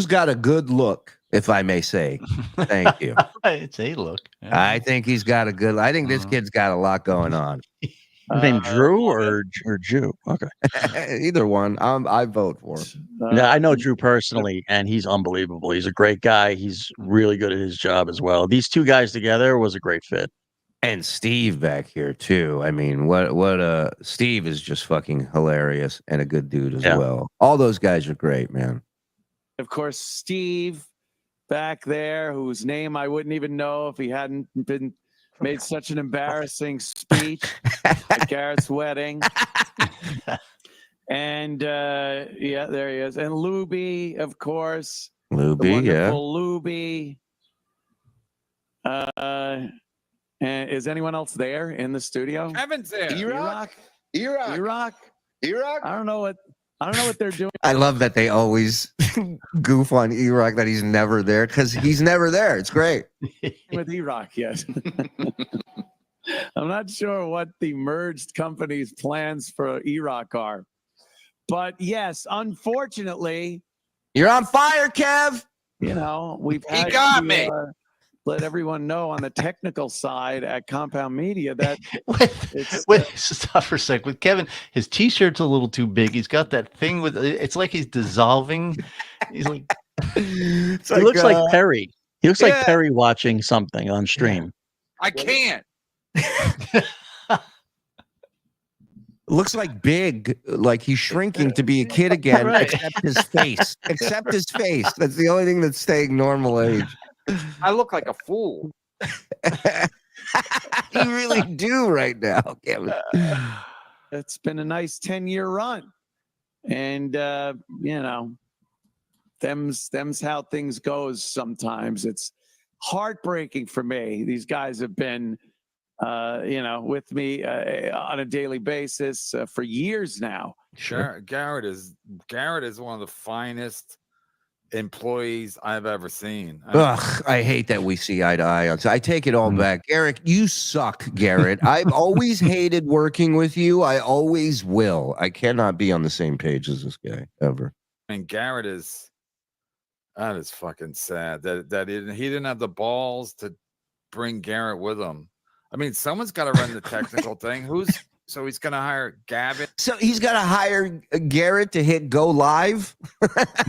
got a good look, if I may say. Thank you. It's a look. I think he's got a good. I think this kid's got a lot going on. His name Drew or Jew? Okay. Either one. I vote for him. Yeah, I know Drew personally, and he's unbelievable. He's a great guy. He's really good at his job as well. These two guys together was a great fit. And Steve back here too. I mean, Steve is just fucking hilarious and a good dude as well. All those guys are great, man. Of course, Steve back there, whose name I wouldn't even know if he hadn't been made such an embarrassing speech at Garrett's wedding. And there he is. And Luby, of course. Luby, yeah. Luby. And is anyone else there in the studio? Kevin's there. Erock. I don't know what they're doing. I love that they always goof on Erock that he's never there because he's never there. It's great. With Erock, yes. I'm not sure what the merged company's plans for Erock are. But yes, unfortunately. You're on fire, Kev. We've had he got me. Let everyone know on the technical side at Compound Media that stop for a sec. With Kevin, his t-shirt's a little too big. He's got that thing with it's like he's dissolving. He's like he looks like Perry. He looks like Perry watching something on stream. I can't. Looks like Big, like he's shrinking to be a kid again, except his face. Except his face. That's the only thing that's staying normal age. I look like a fool. You really do right now, Kevin. It's been a nice 10-year run. And, them's how things goes sometimes. It's heartbreaking for me. These guys have been, with me on a daily basis for years now. Sure. Garrett is one of the finest employees I've ever seen. I hate that we see eye to eye on. So I take it all back. Eric, you suck, Garrett. I've always hated working with you. I always will. I cannot be on the same page as this guy ever. And Garrett that is fucking sad that he didn't have the balls to bring Garrett with him. I mean, someone's got to run the technical thing. So he's going to hire Gavin. So he's got to hire Garrett to hit go live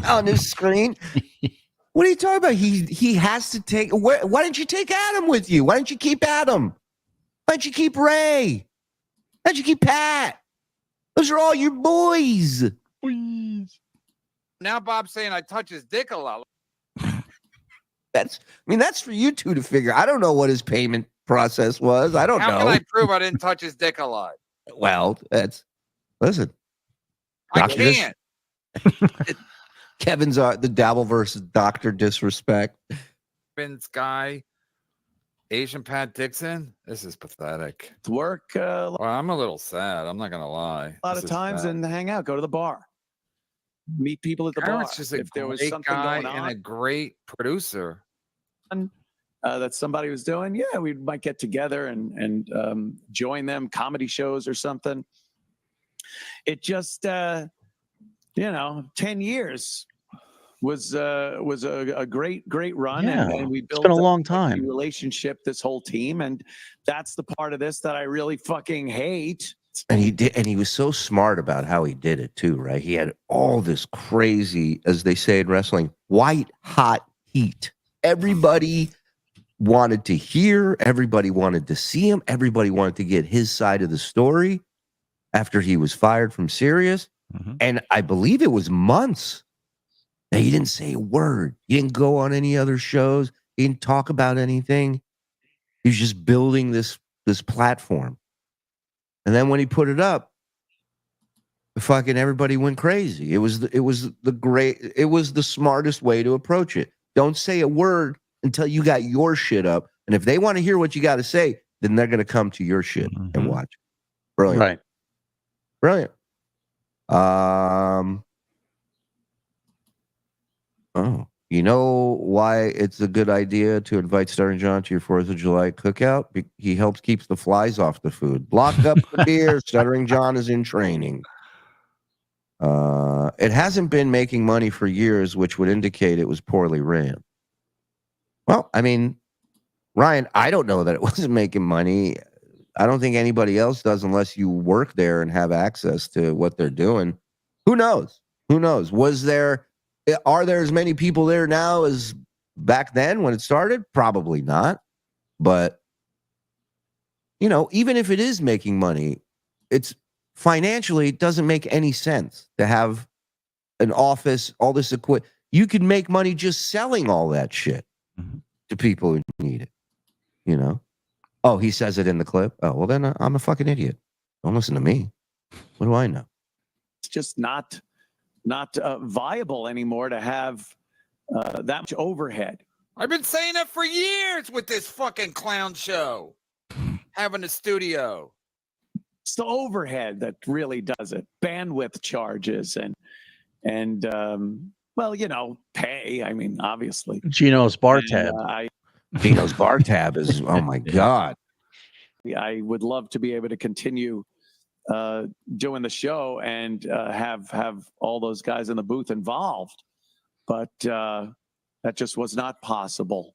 on his screen. What are you talking about? He has to take. Why didn't you take Adam with you? Why didn't you keep Adam? Why didn't you keep Ray? Why didn't you keep Pat? Those are all your boys. Now Bob's saying I touch his dick a lot. That's for you two to figure. I don't know what his payment process was. I don't know. How can I prove I didn't touch his dick a lot? Well, listen. I can't. Kevin's the Dabbleverse Dr. Disrespect. Kevin's guy. Asian Pat Dixon. This is pathetic. Work Well, I'm a little sad. I'm not gonna lie. a lot of times and hang out, go to the bar, meet people at the bar. Garrett's just a If there was great something guy going and a on great producer. that somebody was doing, yeah, we might get together and join them, comedy shows or something. It just, 10 years was a great run, Yeah, and we it's built been a up long a time. relationship, this whole team, and that's the part of this that I really fucking hate. And he was so smart about how he did it too, right? He had all this crazy, as they say in wrestling, white hot heat. Everybody wanted to hear, everybody wanted to see him, everybody wanted to get his side of the story after he was fired from Sirius. And I believe it was months that he didn't say a word. He didn't go on any other shows. He didn't talk about anything. He was just building this platform. And then when he put it up, fucking everybody went crazy. It was the smartest way to approach it. Don't say a word until you got your shit up. And if they want to hear what you got to say, then they're going to come to your shit and watch. Brilliant. Right. Brilliant. Oh, you know why it's a good idea to invite Stuttering John to your 4th of July cookout? He helps keeps the flies off the food. Block up the beer. Stuttering John is in training. It hasn't been making money for years, which would indicate it was poorly ran. Well, I mean, Ryan, I don't know that it wasn't making money. I don't think anybody else does unless you work there and have access to what they're doing. Who knows? Who knows? Are there as many people there now as back then when it started? Probably not. But, even if it is making money, it's financially, it doesn't make any sense to have an office, all this equipment. You could make money just selling all that shit to people who need it, Oh, he says it in the clip. Oh, well, then I'm a fucking idiot. Don't listen to me. What do I know? It's just not viable anymore to have that much overhead. I've been saying it for years with this fucking clown show. Having a studio. It's the overhead that really does it. Bandwidth charges and pay. I mean, obviously. Gino's bar tab. Gino's bar tab is, oh my God. I would love to be able to continue doing the show and have all those guys in the booth involved, but that just was not possible.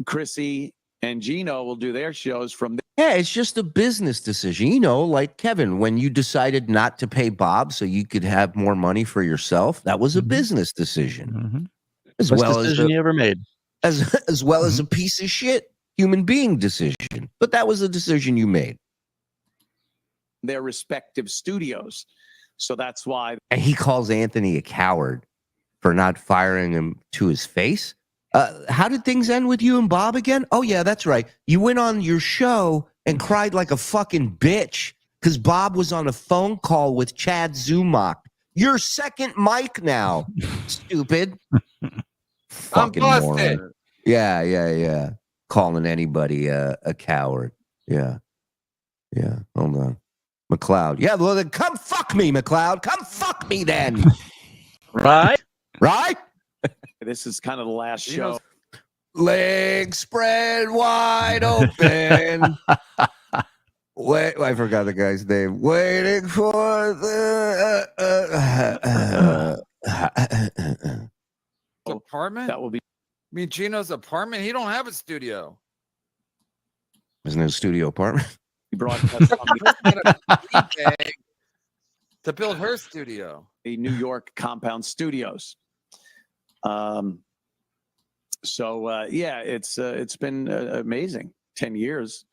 Chrissy and Gino will do their shows from there. Yeah, it's just a business decision. Like Kevin, when you decided not to pay Bob so you could have more money for yourself, that was a business decision. As Best well decision as you ever made. As well as a piece of shit human being decision. But that was a decision you made. Their respective studios. So that's why. And he calls Anthony a coward for not firing him to his face. How did things end with you and Bob again? Oh, yeah, that's right. You went on your show and cried like a fucking bitch because Bob was on a phone call with Chad Zumach. You're second mic now, stupid. Fucking moron. Yeah. Calling anybody a coward. Yeah. Hold on. McLeod. Yeah, well, then come fuck me, McLeod. Come fuck me then. Right? This is kind of the last show. Legs spread wide open. Wait, I forgot the guy's name. Waiting for the apartment? That will be. I mean, Gino's apartment? He don't have a studio. Isn't it a studio apartment? He brought to build her studio. The New York Compound Studios. It's been amazing. 10 years.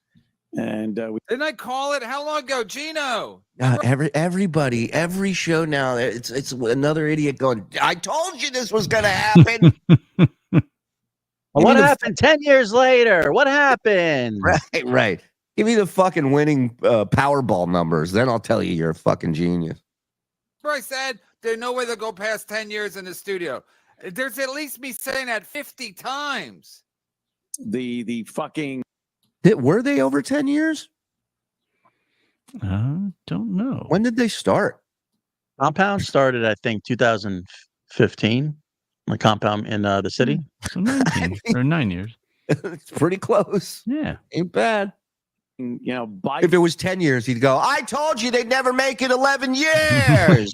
And didn't I call it? How long ago, Gino? Everybody, every show now, it's another idiot going, I told you this was going to happen. What happened 10 years later? What happened? Right. Give me the fucking winning Powerball numbers. Then I'll tell you you're a fucking genius. I said there's no way they'll go past 10 years in the studio. There's at least me saying that 50 times. The fucking Were they over 10 years? Don't know. When did they start? Compound started, I think, 2015. The compound in the city. So 19 or 9 years. It's pretty close. Yeah. Ain't bad. You know, If it was 10 years, he'd go, I told you they'd never make it 11 years.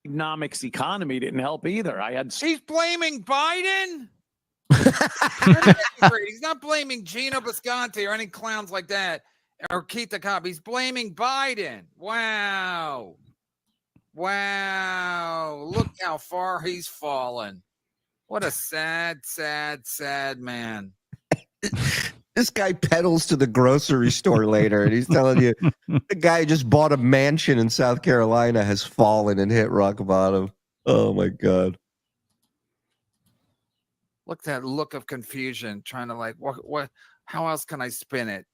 Economics economy didn't help either. He's blaming Biden. He's not blaming Gino Bisconti or any clowns like that or Keith the Cop. He's blaming Biden. Wow. Look how far he's fallen. What a sad, sad, sad man. This guy pedals to the grocery store later, and he's telling you the guy who just bought a mansion in South Carolina has fallen and hit rock bottom. Oh my God. Look at that look of confusion, trying to like, what, how else can I spin it?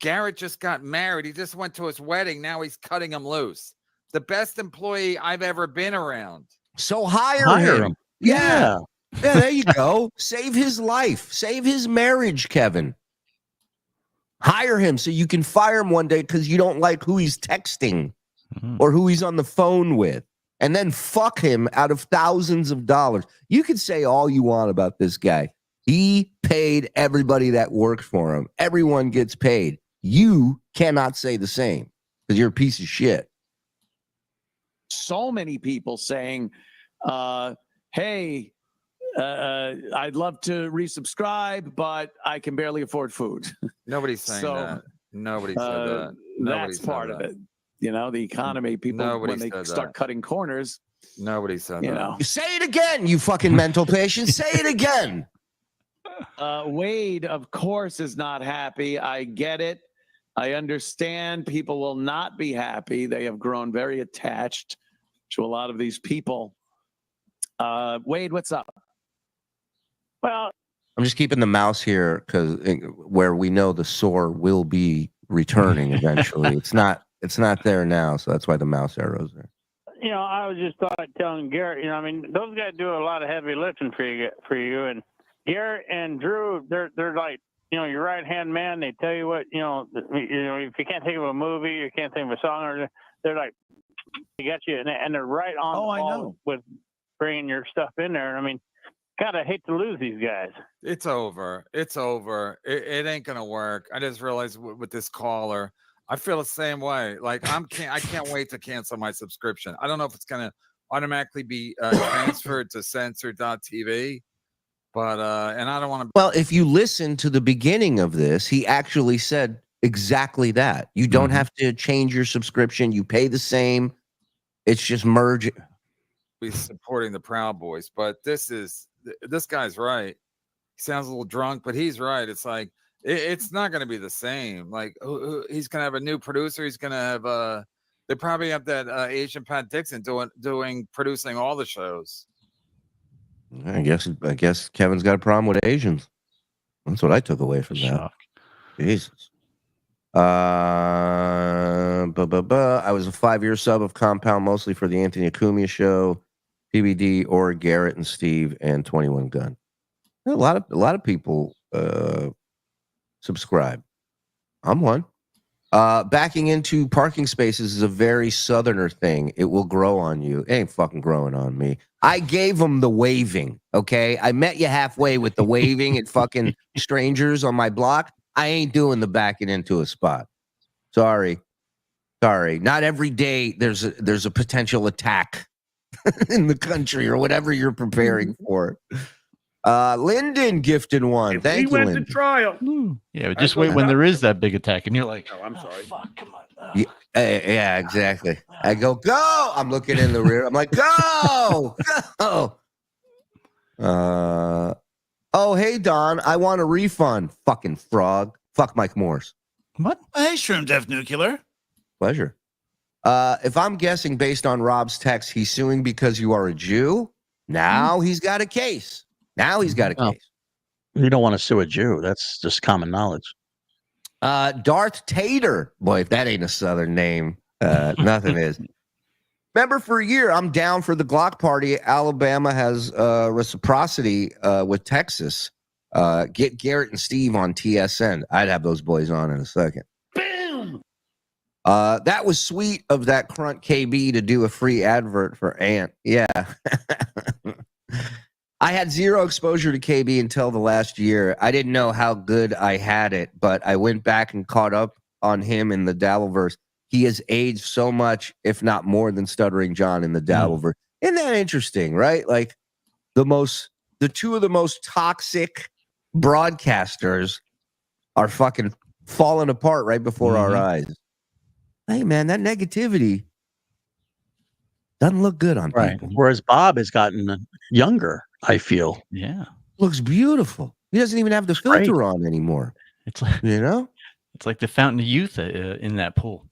Garrett just got married. He just went to his wedding. Now he's cutting him loose. The best employee I've ever been around. So hire him. Yeah. Yeah, there you go. Save his life. Save his marriage, Kevin. Hire him so you can fire him one day because you don't like who he's texting or who he's on the phone with. And then fuck him out of thousands of dollars. You can say all you want about this guy. He paid everybody that worked for him. Everyone gets paid. You cannot say the same because you're a piece of shit. So many people saying, hey, I'd love to resubscribe, but I can barely afford food. Nobody's saying that. Nobody said that. That's part of it. You know, the economy, people, when they start cutting corners. Nobody said you that. know. Say it again, you fucking mental patient. Say it again. Wade, of course, is not happy. I get it. I understand people will not be happy. They have grown very attached to a lot of these people. Wade, what's up? Well, I'm just keeping the mouse here because where we know the sore will be returning eventually. It's not there now, so that's why the mouse arrow's there. you know, I was just telling Garrett, you know, I mean, those guys do a lot of heavy lifting for you, and Garrett and Drew, they're like, you know, your right hand man. They tell you what, you know, if you can't think of a movie, you can't think of a song, or they're like, they got you, and they're right on. Oh, I know. With bringing your stuff in there. I mean, God, I hate to lose these guys. It's over. It's over. It ain't gonna work. I just realized with this caller, I feel the same way. Like I can't wait to cancel my subscription. I don't know if it's gonna automatically be transferred to censor.tv, but and I don't want to. Well, if you listen to the beginning of this, he actually said exactly that. You don't have to change your subscription. You pay the same. It's just merge. Be supporting the Proud Boys, but this guy's right. He sounds a little drunk, but he's right. It's like it's not going to be the same. Like he's going to have a new producer. He's going to have they probably have that Asian Pat Dixon producing all the shows. I guess Kevin's got a problem with Asians. That's what I took away from that. Jesus. I was a 5-year sub of Compound, mostly for the Anthony Acumia show, PBD, or Garrett and Steve, and 21 Gun. A lot of people subscribe. I'm one. Backing into parking spaces is a very Southerner thing. It will grow on you. It ain't fucking growing on me. I gave them the waving. Okay, I met you halfway with the waving at fucking strangers on my block. I ain't doing the backing into a spot. Sorry. Not every day there's a potential attack in the country or whatever you're preparing for. Lyndon gifted one. Thank you, went Lyndon. to trial. Yeah, but just wait when there is that big attack, and you're like, "Oh, I'm sorry." Fuck, come on. Yeah, exactly. I go. I'm looking in the rear. I'm like, go. Oh, hey, Don, I want a refund. Fucking frog. Fuck Mike Morse. What? Hey, Shroom Death Nuclear. Pleasure. If I'm guessing based on Rob's text, he's suing because you are a Jew. Now he's got a case. Case. You don't want to sue a Jew. That's just common knowledge. Darth Tater. Boy, if that ain't a Southern name, nothing is. Remember, for a year, I'm down for the Glock party. Alabama has reciprocity with Texas. Get Garrett and Steve on TSN. I'd have those boys on in a second. Boom. That was sweet of that Crunk KB to do a free advert for Ant. Yeah. I had zero exposure to KB until the last year. I didn't know how good I had it, but I went back and caught up on him in the Dabbleverse. He has aged so much, if not more than Stuttering John in the Dabbleverse. Isn't that interesting, right? Like the two of the most toxic broadcasters are fucking falling apart right before our eyes. Hey, man, that negativity doesn't look good on people. Whereas Bob has gotten younger, I feel. Yeah. Looks beautiful. He doesn't even have the filter on anymore. It's like, you know? It's like the fountain of youth in that pool.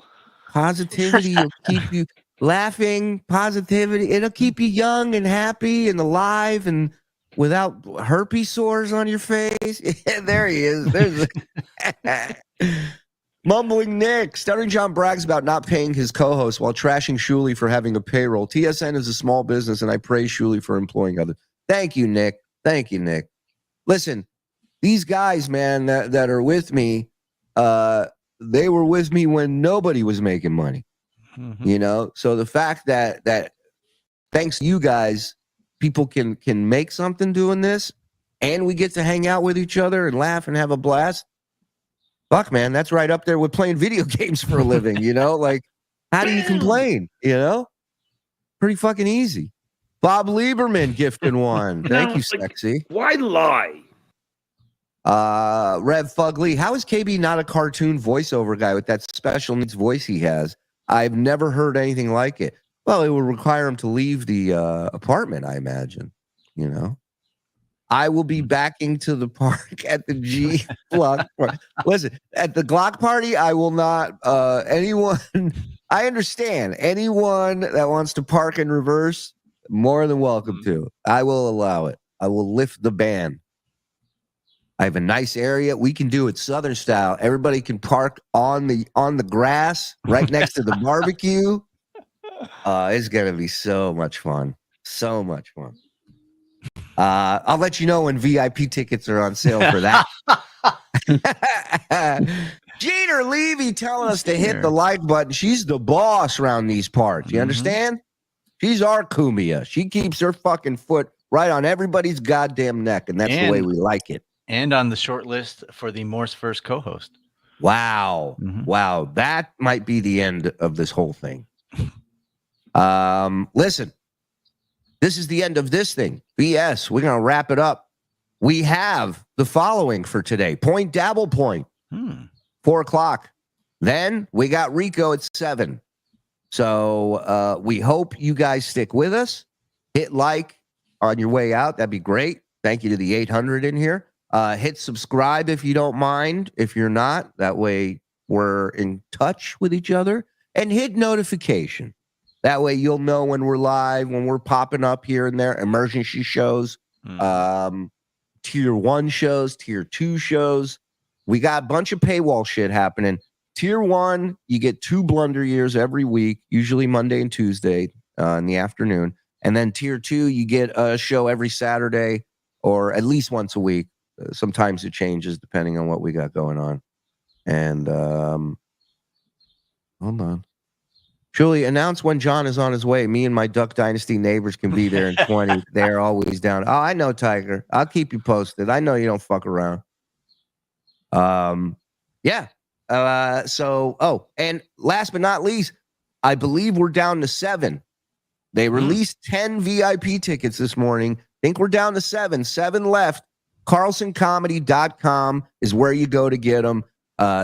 Positivity will keep you laughing. Positivity. It'll keep you young and happy and alive and without herpes sores on your face. Yeah, there he is. There's Mumbling Nick. Stuttering John brags about not paying his co-host while trashing Shuli for having a payroll. TSN is a small business, and I praise Shuli for employing others. Thank you, Nick. Thank you, Nick. Listen, these guys, man, that are with me, they were with me when nobody was making money. You know? So the fact that thanks to you guys, people can make something doing this, and we get to hang out with each other and laugh and have a blast. Fuck, man, that's right up there with playing video games for a living, you know? Like, how do you complain, you know? Pretty fucking easy. Bob Lieberman gifted one. Thank you, sexy. Why lie? Rev Fugly, how is KB not a cartoon voiceover guy with that special needs voice he has? I've never heard anything like it. Well, it would require him to leave the apartment, I imagine, you know? I will be backing to the park at the G Block. Listen, at the Glock party, I will not. Anyone, I understand. Anyone that wants to park in reverse, more than welcome to. I will allow it. I will lift the ban. I have a nice area. We can do it Southern style. Everybody can park on the grass right next to the barbecue. It's gonna be so much fun. So much fun. I'll let you know when VIP tickets are on sale for that. Jeter Levy telling us to hit the like button. She's the boss around these parts. You understand? She's our Kumia. She keeps her fucking foot right on everybody's goddamn neck, and that's the way we like it. And on the short list for the Morse first co-host. Wow. Wow. That might be the end of this whole thing. Listen. This is the end of this thing. BS. We're going to wrap it up. We have the following for today. Point Dabble Point. 4 o'clock. Then we got Rico at 7. So we hope you guys stick with us. Hit like on your way out. That'd be great. Thank you to the 800 in here. Hit subscribe if you don't mind. If you're not, that way we're in touch with each other. And hit notification. That way you'll know when we're live, when we're popping up here and there, emergency shows, tier 1 shows, tier 2 shows. We got a bunch of paywall shit happening. Tier 1, you get 2 blunder years every week, usually Monday and Tuesday in the afternoon. And then tier 2, you get a show every Saturday or at least once a week. Sometimes it changes depending on what we got going on. And hold on. Shuli, announce when John is on his way. Me and my Duck Dynasty neighbors can be there in 20. They're always down. Oh, I know, Tiger. I'll keep you posted. I know you don't fuck around. Yeah. And last but not least, I believe we're down to 7. They released 10 VIP tickets this morning. I think we're down to 7. 7 left. CarlsonComedy.com is where you go to get them.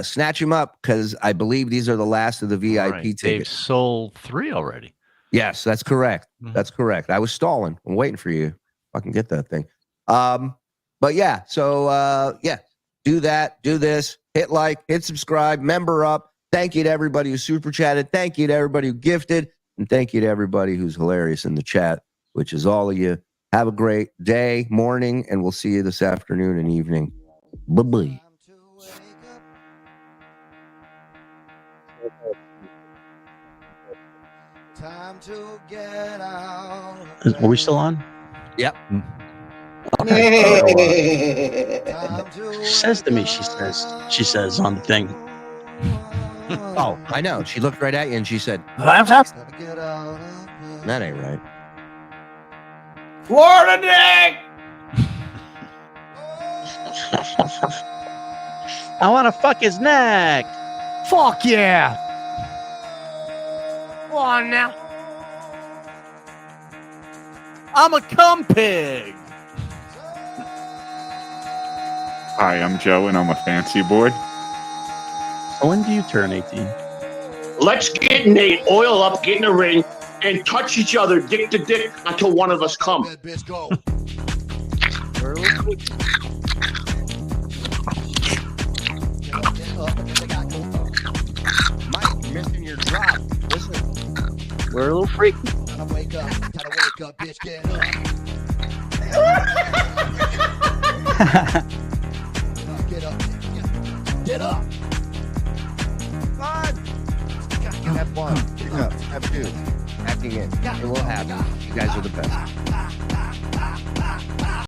Snatch them up because I believe these are the last of the VIP tickets. They've sold 3 already. Yes, that's correct. That's correct. I was stalling. I'm waiting for you. I can get that thing. But yeah, so yeah, do that. Do this. Hit like, hit subscribe, member up. Thank you to everybody who super chatted. Thank you to everybody who gifted. And thank you to everybody who's hilarious in the chat, which is all of you. Have a great day, morning, and we'll see you this afternoon and evening. Bye-bye. Time to get out. Are we still on? Yep. She says to me, she says on the thing. Oh, I know. She looked right at you and she said, "That ain't right." Florida Dick! I want to fuck his neck. Fuck yeah. Come on now. I'm a cum pig. Hi, I'm Joe, and I'm a fancy boy. So when do you turn 18? Let's get Nate, oil up, get in the ring, and touch each other dick to dick until one of us come. Mike, you're missing your drop. Listen. We're a little freaky. Gotta wake up, bitch, get up. Get up. Get up. Have fun. Pick up. Have two. Acting in. It will happen. You guys are the best.